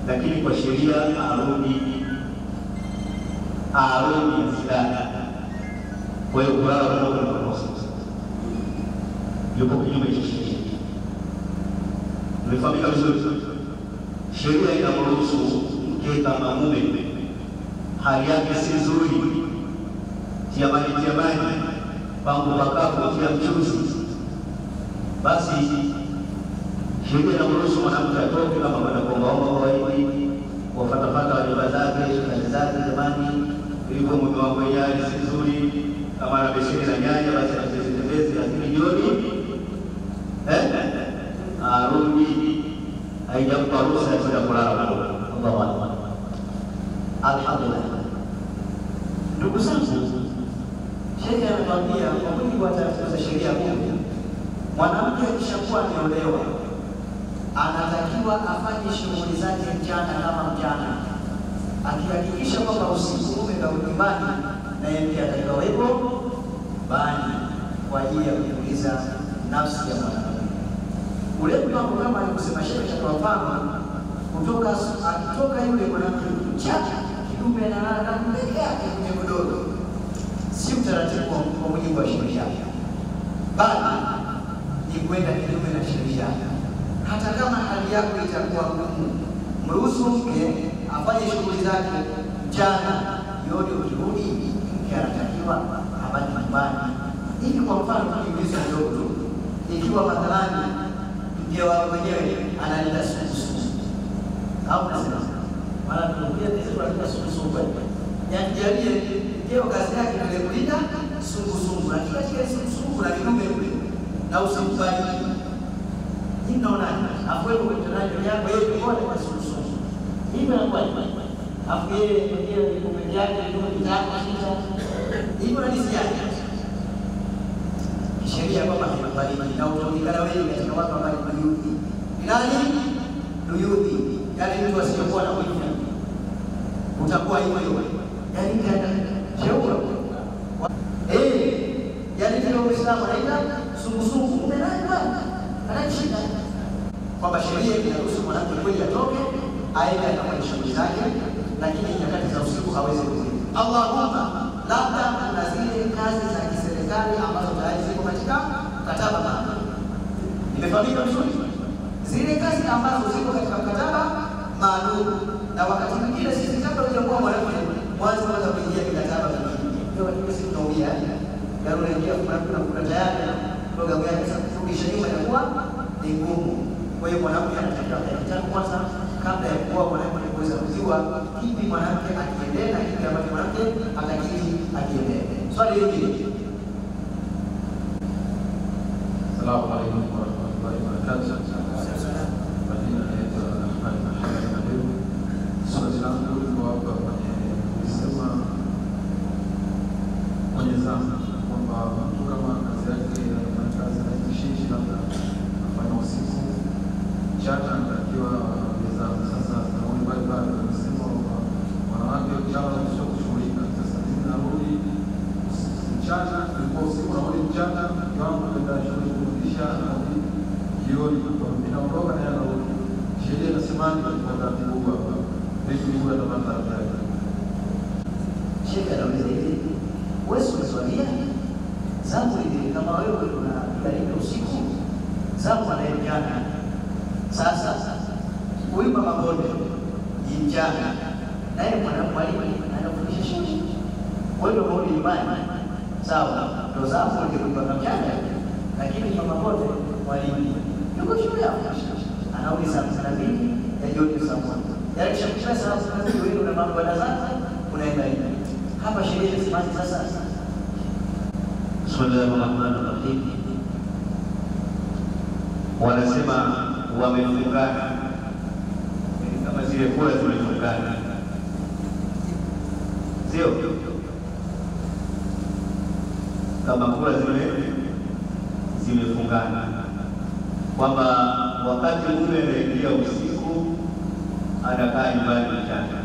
lakini kwa sheria arudi sidana. Kwa hiyo kulala pamoja na kosa yuko kinyume cha sheria. Umefahamika vizuri. Sheria inamruhusu mke kama mume hali yake si nzuri, tia maji pangu pakavu tia mchuzi, basi sheria inamruhusu mwanamke atoke kama kwenda kuombaomba kwa hivi, wafatafata wajomba zake, shangazi zake, jamani, ilivyo mume wako yeye si nzuri, kama ana besheni na nyanya basi atembeze, lakini jioni arudi haijampa ruhusa ya kwenda kulala huko. Allahu Akbar. Alhamdulillah. Ndugu zangu, sheria inatuambia kwa mujibu wa taratibu za sheria Mungu, mwanamke akishakuwa ameolewa anatakiwa afanye shughuli zake mchana kama mchana.
akihakikisha kwamba usiku mume karudi nyumbani na yeye pia atakawepo bani kwa ajili ya kutuliza nafsi ya mwanamke. Ule mpango kama alikusema Sheikh kwa mfano, kutoka akitoka yule mwanamke mchache kidume na peke yake kwenye godoro, si utaratibu kwa mujibu wa sheria, bali ni kwenda kinyume na sheria. Hata kama hali yako itakuwa ngumu, mruhusu mke afanye shughuli zake mchana, jioni ukirudi mke anatakiwa abaki nyumbani. Hivi kwa mfano tukiuliza kidogo tu, ikiwa mathalani mke wao mwenyewe analinda sungusungu au nasema maana tunakuja hizo tunaleta sungusungu, yaani jalie mkeo kazi yake ni kulinda sungusungu, na kila sungusungu na kidume na usimbariki. Hii naona afuwe kwa mtendaji yako yeye kwa kwa sungusungu hivi na kwa afu yeye mwenyewe ni kumbe yake ndio kitako sita hivi na disi yake sheria kwamba haibariki na utaonekana wewe katika watu ambao ni duyudhi. Nani duyudhi? Yaani mtu asiyokuwa na wivu, utakuwa hivyo, yaani kana jeuri yaani ndio Uislamu anaita sungusungu umenaiba anashika kwamba sheria inaruhusu mwanamke kweli atoke aende akafanye shughuli zake, lakini nyakati za usiku hawezi kuzidi. Allahumma labda kuna zile kazi za kiserikali ambazo tayari ziko katika mkataba maalum. Nimefahamika vizuri zile kazi ambazo ziko katika mkataba maalum, na wakati mwingine sisi kabla hujakuwa mwanamke mwanzo kwanza kuingia mikataba mingine, ndio watu sisi tunaumia yale unaingia kuna tayari programu yake. Sasa kurudisha nyuma inakuwa ni ngumu. Kwa hiyo mwanamke anatakiwa kujitambua kwanza kabla ya kuwa mwanamke, kuweza kujua kipi mwanamke akiendelea na kipi ambacho mwanamke atakili akiendelea. Swali hili.
Assalamu alaykum wa rahmatullahi wa barakatuh. Swali langu liko hapa kusema kwenye zama kwamba mtu kama kazi yake anafanya kazi na kishishi labda afanya usiku mchana anatakiwa kuweza sasa nauli mbalimbali wanasema wanawake mchana sio kushughulika. Sasa ninarudi mchana ilikuwa usiku narudi mchana kiwango kwenda shule kurudisha narudi jioni inaondoka na yanarudi. Sheria inasemaje kwa taratibu hapa? Vipi huwa atapata taratibu?
Sheikh anauliza hivi, wewe unaswalia zangu hivi kama wewe unakaribia usiku zangu anayeana. Sasa huyu mama bonde ni mchana naye mwalimu anafundisha shule, wewe ndio mrudi nyumbani sawa, ndio zangu ndio kwa mchana, lakini mama bonde mwalimu yuko shule hapo anauliza saa 2 ya jioni saa 1, yaani shakisha saa 2 wewe una mambo ya darasa unaenda hivi. Hapa sheria inasemaje sasa?
Bismillahirrahmanirrahim. Wanasema wamefungana kama zile kula zimefungana, sio kama kula zimefungana, kwamba wakati mume anaingia usiku anakaa nyumbani mchana,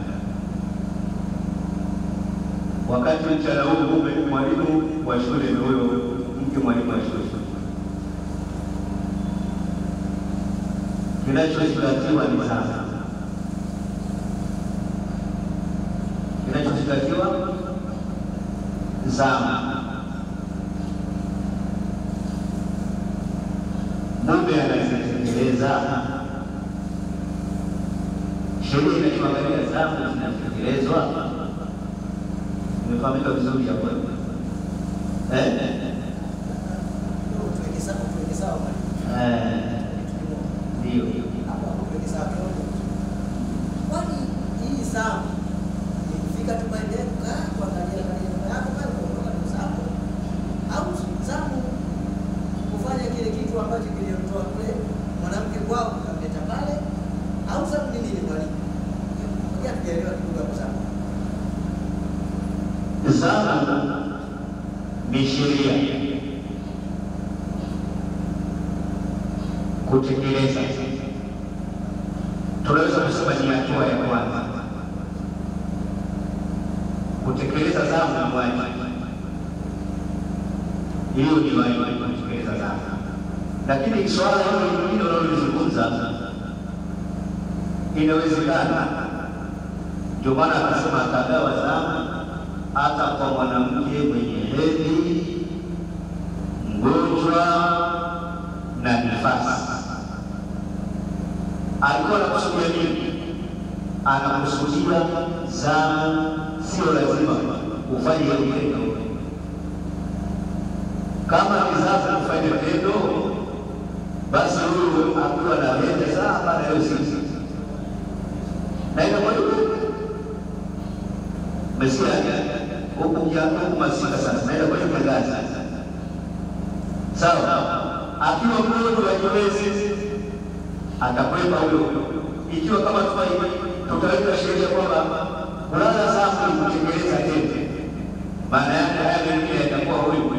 wakati mchana huo mume mwalimu wa shule na huyo mke mwalimu wa shule. Kinachozingatiwa ni sasa, kinachozingatiwa zama. Mume anazitekeleza sheria, inachoangalia zama zinatekelezwa. Nimefahamika vizuri hapo ndio
kwani hii saa ikifika tu baadaye kukaa kuangalia kale yako pale kuondoka na sababu au zamu kufanya kile kitu ambacho kilitoa kule mwanamke kwao kumleta pale, au sababu nini ni mwalimu ngoja tuelewe kidogo kwa sababu
zama ni sheria kutekeleza. Tunaweza kusema ni hatua ya kwanza,
kutekeleza zamu ni wajibu. Hiyo ni wajibu kutekeleza zamu. Lakini swala hilo unalozungumza inawezekana. Ndio maana akasema akagawa zamu hata kwa mwanamke mwenye hedhi, mgonjwa na nifasi. Alikuwa anakusudia nini? Anakusudia zamu sio lazima ufanye tendo. Kama ni zamu ufanye tendo, basi huyu akiwa na hedhi sawa na hiyo sisi. Na inakuwa Mesia huku huku masika sana. Naenda kwa hiyo kazi. Sawa. Akiwa mgonjwa hajiwezi atakwepa huyo. Ikiwa kama tutaweka sheria kwamba kulala zamu kutekeleza tendo, maana yake haya mengine yatakuwa huyu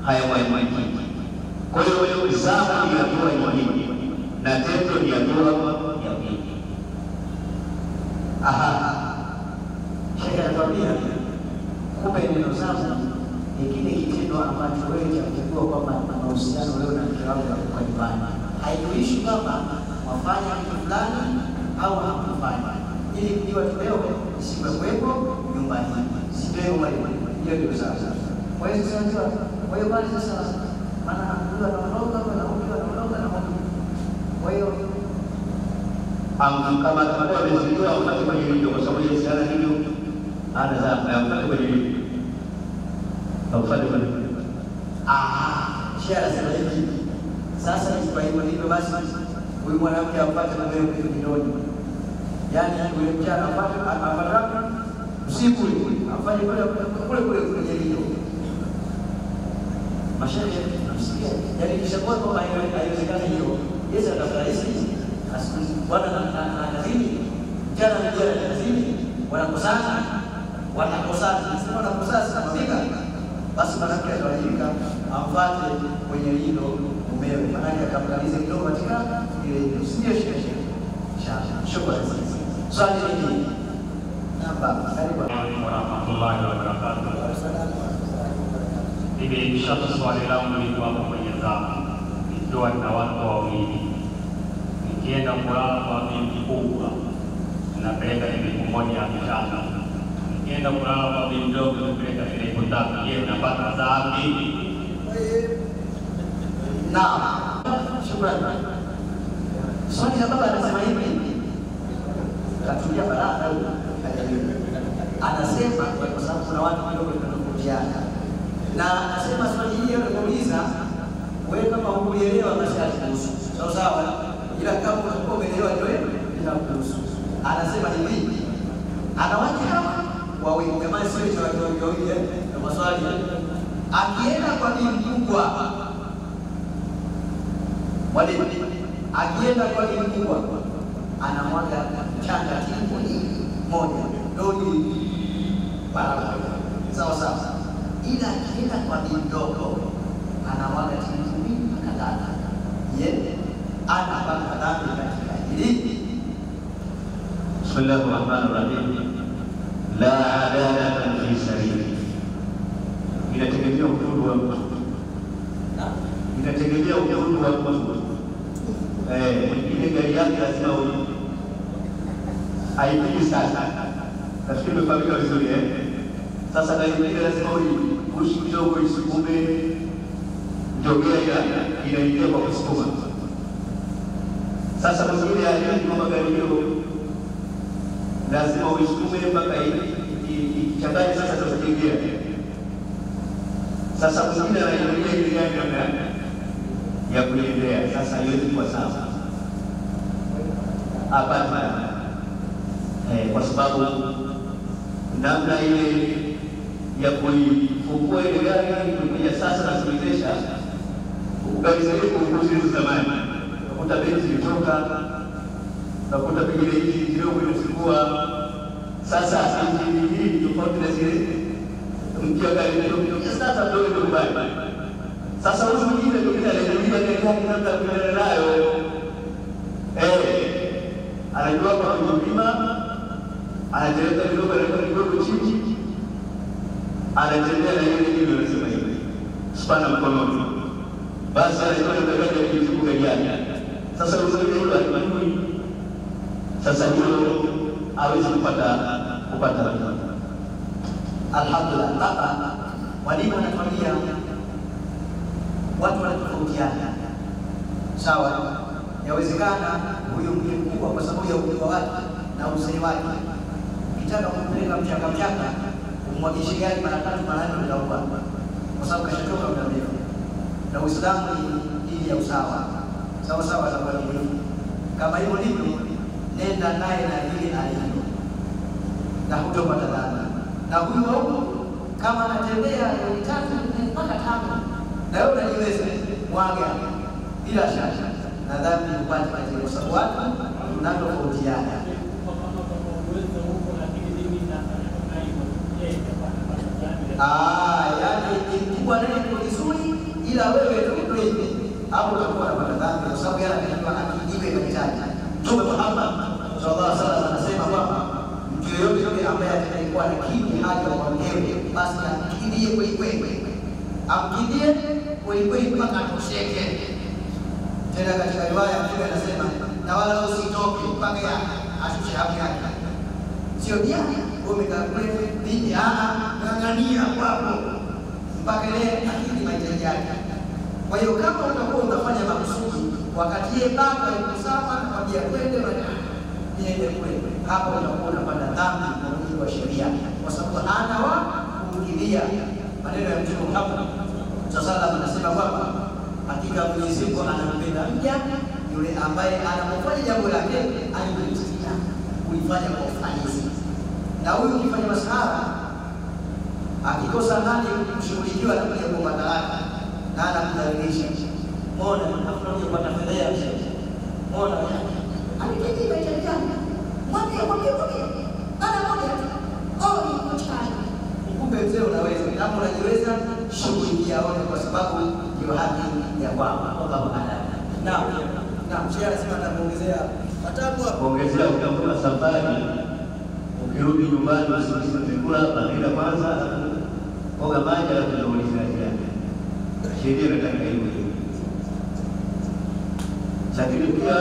hayamwajibiki. Kwa hiyo zamu ni hatua nyingine na tendo ni hatua ya pili. Aha. Sheikh anatuambia kumbe neno zamu ni kile kitendo ambacho wewe unachukua kwamba mahusiano leo na mke wako kwa nyumbani. Haijuishi kwamba wafanya kitu fulani au hakufanya. Ili kujua leo sikweko nyumbani. Sio mwalimu. Hiyo ndio zamu. Kwa hiyo sasa kwa hiyo bali sasa maana huyu anaondoka na huyu anaondoka na huyu. Kwa hiyo kama atakuwa amezidiwa wakati kwenye hilo, kwa sababu yeye sana hilo ana zamu ya wakati kwenye hilo. Tafadhali bwana. Shara sasa hivi. Sasa ni kwa hivyo basi huyu mwanamke apate na wewe kwenye ndoni. Yaani yule mchana apate usiku afanye kule kwenye hilo. Mashauri tunasikia. Yaani kishakuwa kwamba haiwezekani hiyo. Yesu atafurahisha bwana anazini jana mjana anazini wanakosana sio wanakosana mabika, basi mwanamke atawajibika amfuate kwenye hilo mumewe, maana akamkaliza kidogo katika ile sio shida. Shukrani. Swali hili namba karibu.
Wa rahmatullahi wa barakatuh. Hivi shaka swali langu ni kwa kwenye zamu, ikiwa na watu wawili, nikienda kulala kwa bibi kubwa napeleka elfu moja ya mchana, nikienda kulala kwa bibi mdogo napeleka elfu tatu. Je, napata dhambi?
Naam. Shukrani. Swali la baba anasema hivi. Katulia baraka huko. Anasema kwa sababu kuna watu kidogo tunatofautiana. Na anasema swali hili anauliza wewe kama hukuelewa masharti kuhusu. Sawa. Ila kama unakuwa umeelewa ndio bila kuhusu. Anasema hivi. Anawake hawa wawili kama sio hizo wawili na maswali. Akienda kwa bibi mkubwa. Mwalimu akienda kwa bibi mkubwa anamwaga changa timbo moja dodi barabara. Sawa. Ila akienda kwa bibi mdogo anamwaga timbo mbili kadhaa. Anapata dhambi katika hili.
Bismillahir Rahmanir Rahim. La adalata fi sabili. Inategemea uhuru wa mtu. Inategemea uhuru wa mtu. Mwingine gari yake lazima haipigi sana. Nafikiri umefahamika vizuri Sasa gari nyingine lazima uishi kidogo isikume. Njogea inaingia kwa kusukuma. Sasa mwingine ajui kwamba gari hiyo lazima uisukume mpaka ichanganye sasa tutaingia. Sasa mwingine anaingia ile gari namna ya kuendea. Sasa hiyo ni kwa sababu hapa kwa sababu namna ile ya kuifungua ile gari kuja sasa na kuiendesha ukabisa ile kuhusu zamani. Unakuta benzi ilitoka, unakuta pengine hizi kidogo inasukua. Sasa hii tofauti na zile mkia gari ndio sasa ndio ndio mbaya. Sasa huyu mwingine ndio anaelewa gari namna ya kuendana nayo. Anajua kwa kupima, anajeleza kidogo kidogo chini, anatembea na yule yule anasema hivi, spana mkononi, basi alikuwa anataka kujibu gani. Sasa yule alikuwa sasa hilo hawezi kupata.
Alhamdulillah, baba walimu wanatuambia watu wanatofautiana. Sawa, yawezekana huyo mke mkubwa kwa sababu ya ukubwa wake na uzee wake, ukitaka kumpeleka mchaka umwagishe gari mara 3 mara 4 utakuwa, kwa sababu kashatoka muda mrefu. Na Uislamu ni dini ya usawa, sawa za kuadilifu. Kama hivyo ndivyo, nenda naye na vile alivyo na hutopata dhambi. Na huyu wao kama anatembea 3 mpaka 5 na wewe unajiweza, mwaga bila shaka na dhambi upate katika, kwa sababu watu tunatofautiana. Yani ilikuwa nani kwa vizuri, ila wewe tu hivi hapo utakuwa unapata dhambi, kwa sababu yeye anajua akijiwe katikati. Mtume Muhammad sallallahu alaihi wasallam anasema kwamba mtu yeyote yule ambaye atakuwa na kitu haja kwa mkewe, basi amkimbie kweli, amkimbie kweli mpaka atosheke. Tena katika riwaya Mtume anasema na wala usitoke mpaka ashushe hapo yake. Sio jana umekaa kule bibi ngangania kwako mpaka ile akili mahitaji yake. Kwa hiyo kama utakuwa unafanya makusudi wakati yeye baba alikusama kwambia kwende niende kule, hapo utakuwa unapata dhambi kwa mujibu wa sheria, kwa sababu ana wa kumkilia. Maneno ya Mtume Muhammad sallallahu alaihi wasallam anasema kwamba hakika Mwenyezi Mungu anampenda mja yule ambaye anapofanya jambo lake analitia kulifanya kwa ufanisi. Na huyu ukifanya masahara akikosa hali kushughulikiwa na kuja kwa talaka na anakudhalilisha, mbona unakuja kupata fedha mshahara, mbona alipiki mahitaji yako, mwambie ana moja ni kuchana. Kumbe mzee unaweza, kama unajiweza shughulikia wote, kwa sababu ndio haki ya kwako kwa baada. Naam, sheria lazima atamuongezea matabu hapo,
kuongezea utakuwa safari. Ukirudi nyumbani usikula badala kwanza oga maji alafu unauliza yake. Sheria inataka hivyo. Lakini pia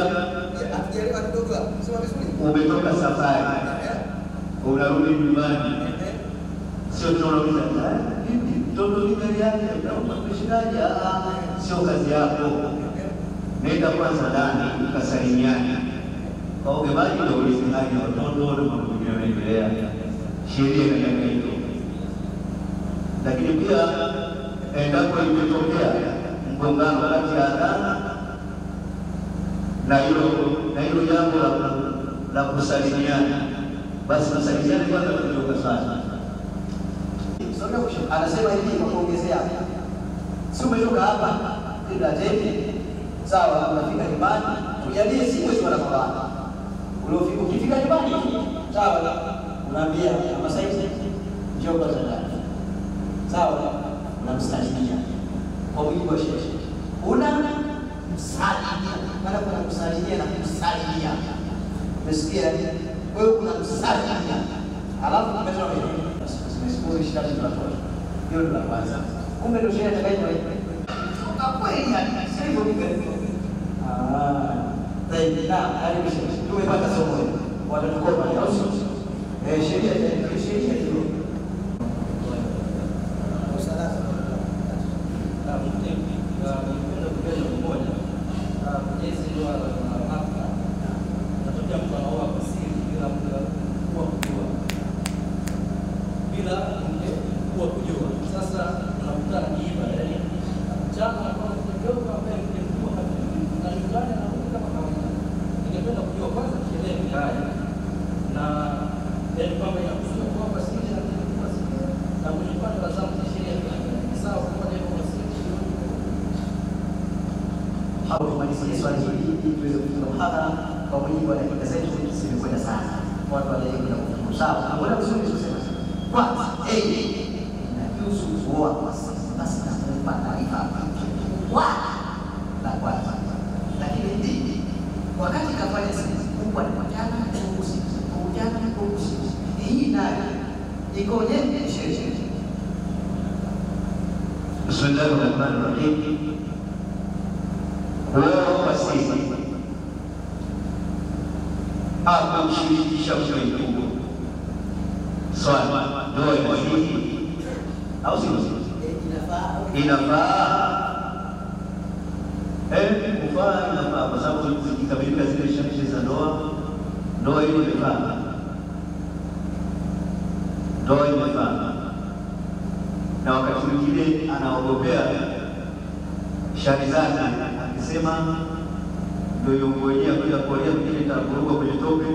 akielewa kidogo sema vizuri,
umetoka safari unarudi nyumbani, sio tunauliza mtoto ni gari yake au mshikaji, sio kazi yako. Nenda kwanza ndani ukasalimiana, oga maji ndio ulize hali ya watoto na mambo yanaendelea. Sheria inataka hivyo. Lakini pia endapo imetokea mgongano kati ya adhana na hilo jambo la kusalimiana, basi kusalimiana kwanza kutoka sana.
Anasema hivi kwa kuongezea, si umetoka hapa bila tete, sawa, unafika nyumbani, tujalie si mwezi wa Ramadhani. Ukifika nyumbani, sawa, unaambia kama sasa njoo kwa ndani. Sawa, unamsalimia kwa mujibu wa sheria. Unamsalimia, maana kuna kusalimia na kusalimia. Umesikia? Wewe unamsalimia. Alafu umesema hivi. Simesikuwa shida tunatoa. Hiyo ndio la kwanza. Kumbe ndio sheria itakayoitwa hivi. Kwa kweli sasa hivyo ni gani? Tayari hadi tumepata somo hili. Watatukopa leo. Sheria hiyo. Hapo tumalizie swali hili ili tuweze kufunga muhadhara kwa mujibu wa dakika zetu zimekwenda sana. Watu wajaribu na kufunga sawa. Mbona vizuri tuseme. Kwanza, inajuzu kuoa basi na kupata taarifa la kwanza. Lakini pili, wakati kafanya sisi kubwa ni jana usiku. Hii nayo ikoje sheria?
Bismillahirrahmanirrahim. Kuoa kwa sisi akamshirikisha mshiriki swali ndoa inasihi au sio? Inafaa kufaa, inafaa kwa sababu zikikamilika zile sharti za ndoa hiyo imefaa, ndoa imefaa. Na wakati mwingine anaogopea shari zake, akisema ndio yongojea kuja kuolia mwingine itakuruka kwenye tope,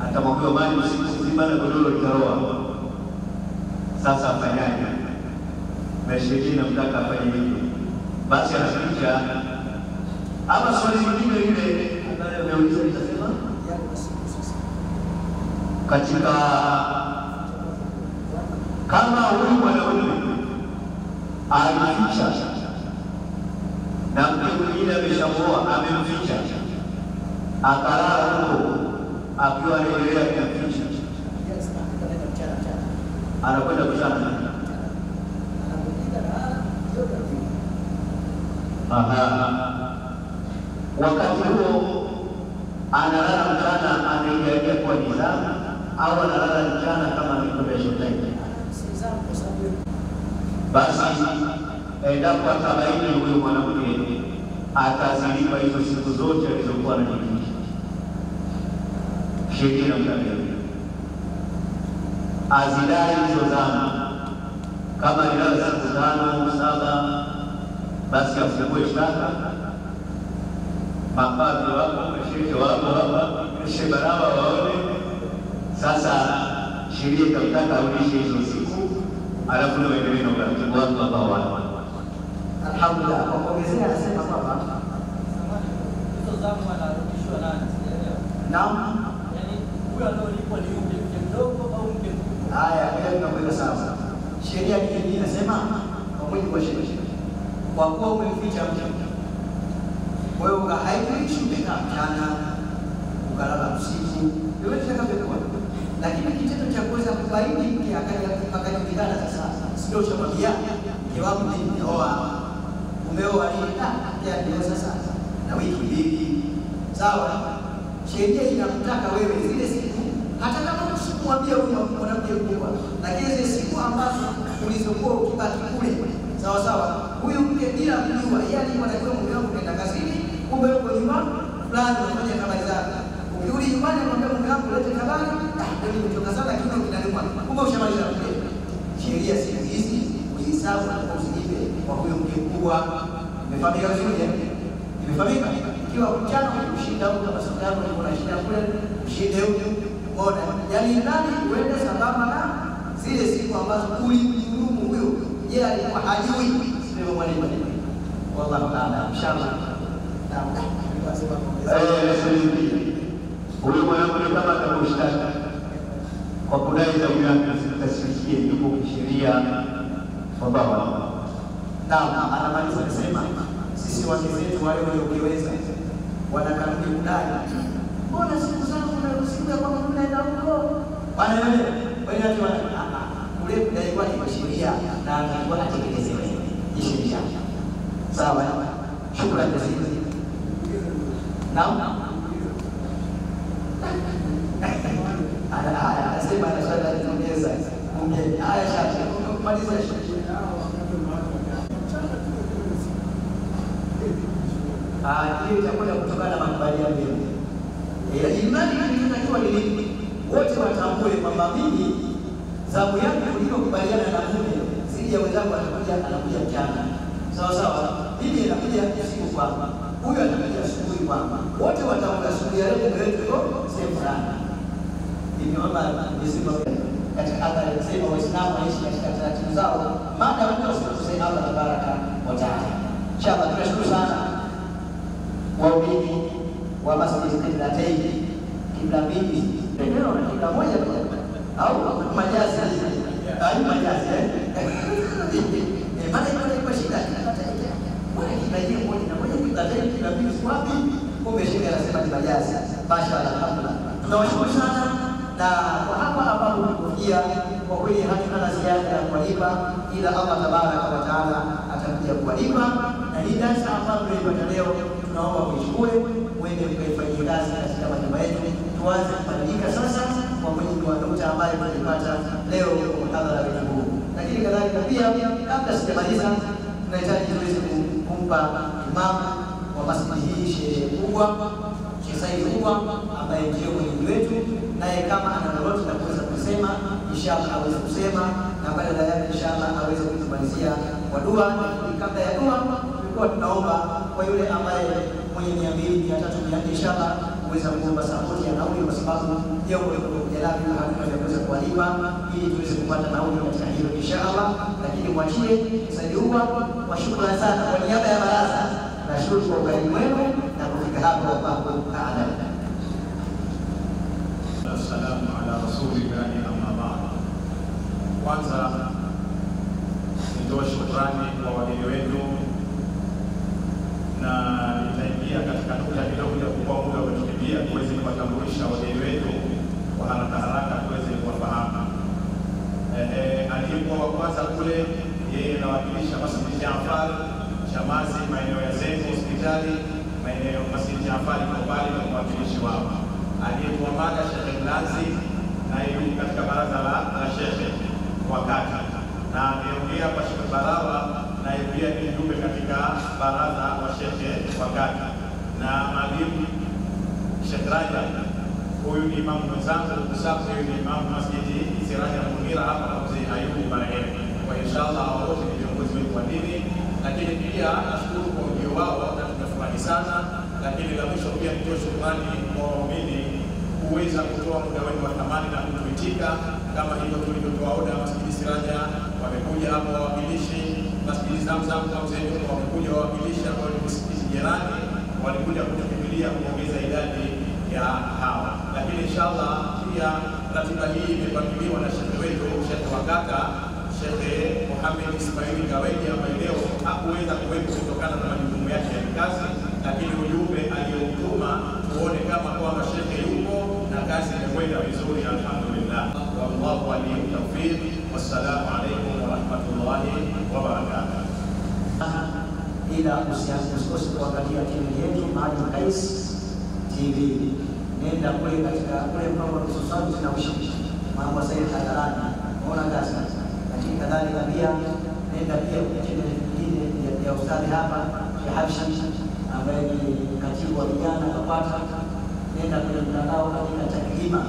atamwagiwa maji usiku mzima na godoro litaroa. Sasa afanyaje? Na sheria inamtaka afanye hivyo, basi anaficha. Ama swali lingine ile ambayo ameuliza litasema katika kama huyu mwanaume alificha na mke mwingine ameshamuoa, amemficha, akalala huko akiwa anaendelea kumficha, anakwenda kuchana. Wakati huo analala mchana, anaingia kwa nizamu, au analala mchana kama amekwenda shuleni. Basi endapo atabaini huyo mwanamke, atazilipa hizo siku zote alizokuwa anajificha. Sheria inamtaka azidai hizo zama, kama ilala siku 5 7, basi afungue shtaka. Mapadri wako, mashehe wako hapa, mashehe baraba waone. Sasa sheria itamtaka arudishe hizo siku, alafu ndio endelee na utaratibu wako ambao wao.
Alhamdulillah, kwa kuongezea anasema kwamba
hizo zamu anarudishwa nani? Sielewa.
naam,
Yaani huyo anayolipwa ni mke mdogo au mke mkubwa?
haya leo tunakwenda sawa. Sheria nyingine inasema kwa mujibu wa sheria, kwa kuwa umemficha mke, wewe ukahairishi umekaa mchana, ukalala usiku, yote itakavyokuwa, lakini kitendo cha kuweza kubaini mke akajulikana, sasa sio ushamwambia mke wangu nimeoa, umeoa nini? Ndio sasa na wiki mbili, sawa. Sheria inakutaka wewe zile siku, hata kama usikumwambia huyo mwanamke mkubwa, lakini zile siku ambazo ulizokuwa ukibaki kule, sawa sawa, huyu mke bila kujua, yeye alikuwa anajua mume wangu kwenda kazini, kumbe yuko nyumbani fulani unafanya habari zake. Ukirudi nyumbani unamwambia mume wangu lete habari, ndio nimetoka sana kitu kinaniuma, kumbe ushamaliza kule. Sheria siku hizi uhisabu na kuzipe kwa huyo mke mkubwa. Imefahamika vizuri? Imefahamika? Ikiwa mchana ushinda huko kama siku yako iko na shida kule, ushinde huko. Mbona? Yaani ndani uende sambamba na zile siku ambazo ulimdhulumu huyo, yeye alikuwa hajui. Sio mwalimu. Wallahu ta'ala inshallah.
Huyo mwanamke kama atakushtaka kwa kudai zaidi yake tasfikie, yuko kisheria kwamba
naam, anamaliza kusema sisi wake zetu wale walioweza wanakarudi kudai, mbona siku zangu naruhusiwa kwamba tunaenda huko bwana wewe wewe ule kudai kwake kwa sheria na alikuwa atekelezewe sheria. Sawa, shukrani sana. Naam, anasema anashaka kuongeza ongea haya shaka kumaliza hiyo itakwenda kutokana na makubaliano yenu. Imani kinachotakiwa ni nini? Wote watambue kwamba mimi zamu yangu iliyokubaliana na mume zidi ya wenzangu, anakuja mchana, sawa sawa, mimi nakuja usiku kwamba huyu anakuja asubuhi kwamba wote watambue asubuhi ya leo mume wetu yuko sehemu fulani. Nimeomba nisema katika adhari kusema Waislamu waishi katika taratibu zao, maana mtu asikosee Allah tabaraka wa taala. Inshallah tunashukuru sana waumini wa Masjid Qiblatain, kibla mbili eneo na kibla moja au majazi au majazi maana iko shida kwa kibla hii moja na moja Qiblatain kibla mbili wapi? Kumbe sheria anasema ni majazi. Mashaallah, alhamdulillah, tunawashukuru sana na kwa hapa ambapo tulipofikia kwa kweli hatuna la ziada ya kuwalipa, ila Allah tabaraka wa taala atakuja kuwalipa. Na hii darasa ambayo tumeipata leo tunaomba kuichukue mwende mkaifanyie kazi katika majumba yetu, tuanze kubadilika sasa kwa mujibu wa nukta ambayo tulipata leo kwa muhadhara wetu huu. Lakini kadhalika pia, kabla sijamaliza, tunahitaji tuweze kumpa imamu wa masjidi hii shehe kubwa, Sheikh Said kubwa, ambaye ndio mwenyeji wetu, naye kama ana lolote la kuweza kusema inshallah aweze kusema, na baada ya inshallah aweze kutumalizia kwa dua. Kabla ya dua tulikuwa tunaomba kwa yule ambaye mwenye 200, 300, 400 inshallah kuweza kuomba support ya nauli, kwa sababu leo kwa jalabi hatuna vya kuweza kuwalipa ili tuweze kupata nauli katika hilo inshallah. Lakini mwachie Said huwa kwa shukrani sana kwa niaba ya baraza, na shukuru kwa ukarimu wenu na kufika hapa ambapo kaada.
Assalamu ala rasulillahi amma ba'd. Kwanza nitoa shukrani kwa wageni wetu, na nitaingia katika nukta kidogo ya kwa muda umetukimbia tuweze kuwatambulisha wageni wetu kwa haraka haraka tuweze kuwafahamu. Aliyekuwa wa kwanza kule, yeye anawakilisha Masjid Jaafar Chamazi, maeneo ya Zengo hospitali, maeneo Masjid Jaafar kwa mbali na mwakilishi wao. Aliyekuwa mada Sheikh Mlazi na yuko katika baraza la Sheikh wakati, na aliongea kwa Sheikh Barawa na pia ni mjumbe katika baraza wa Sheikh wakati, na mwalimu Sheikh Raja, huyu ni imamu mwenzangu kusafu, huyu ni imamu Masjidi Siraja Munira hapa kwa Mzee Ayubu marehemu. Kwa inshallah wote ni viongozi wetu wa dini, lakini pia nashukuru kwa ujio wao na tumefurahi sana. Lakini la mwisho pia nitoe shukrani kwa waumini kuweza kutoa muda wenu wa thamani na kutuitika kama hivyo tulivyotoa oda. Masjidi Siraja wamekuja hapo wawakilishi, Masjidi Zamzam kwa Mzee wamekuja wawakilishi ambao ni misikiti jirani, walikuja kutukimbilia kuongeza idadi ya hawa. Lakini inshallah pia ratiba hii imepangiliwa na shekhe wetu Sheikh Wakaka, Sheikh Mohamed Ismail Gaweji, ambaye leo hakuweza kuwepo kutokana na majukumu yake ya kazi, lakini ujumbe aliyoutuma tuone kama kwamba shekhe yupo na kazi imekwenda vizuri, alhamdulillah. Wallahu waliyul tawfiq. Wassalamu alaykum wa rahmatullahi wa barakatuh.
Ila usikose kuangalia TV yetu Maalim Kais TV. Nenda kule katika kule mpango wa society na ushiriki mambo sasa hadharani, unaona kazi. Lakini kadhalika pia nenda pia kwenye channel ya ustadi hapa ya Habshi ambaye ni katibu wa vijana kapata. Nenda kwenye mtandao katika Taklima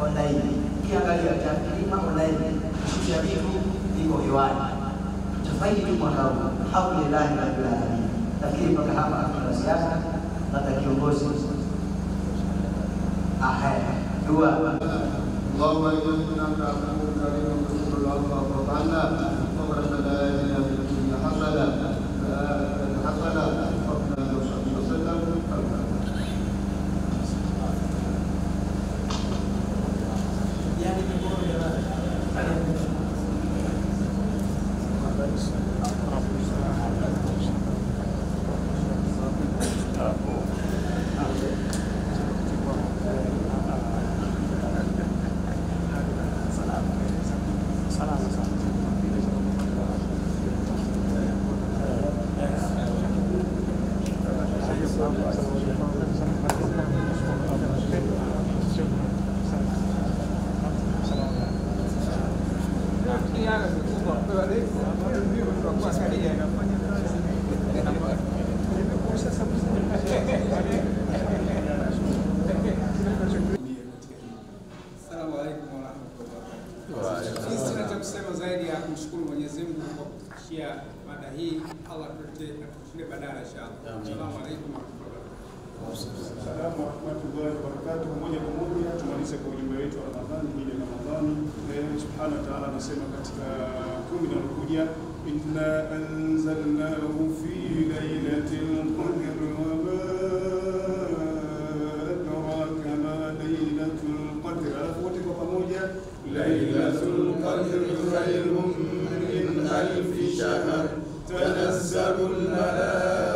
online, kiangalia Taklima online, shusha vitu viko hewani. Tutafaidi tu mwaka huu, alhamdulillah rabbil alamin. Lakini mpaka hapa hatuna siasa na kiongozi dua.
Allahumma innaka afuwwun karimun tuhibbul afwa fa'fu 'anna wa rabbana atina fid dunya hasanatan wa qina adhaban nar.
Kusema zaidi ya kumshukuru Mwenyezi Mungu kwa kufikishia mada hii. Allah tutie badala inshallah. Asalamu alaykum wa rahmatullahi
wa barakatuh. Moja kwa moja tumalize kwa ujumbe wetu wa Ramadhani, hii ni Ramadhani. Subhanahu wa ta'ala anasema katika 10 linalokuja, inna anzalnahu fi lailatil qadr wa ma adraka ma lailatul qadr. Alafu wote kwa pamoja, lailatul qadr khayrun min alf shahr, tanazzalul malaa'ikatu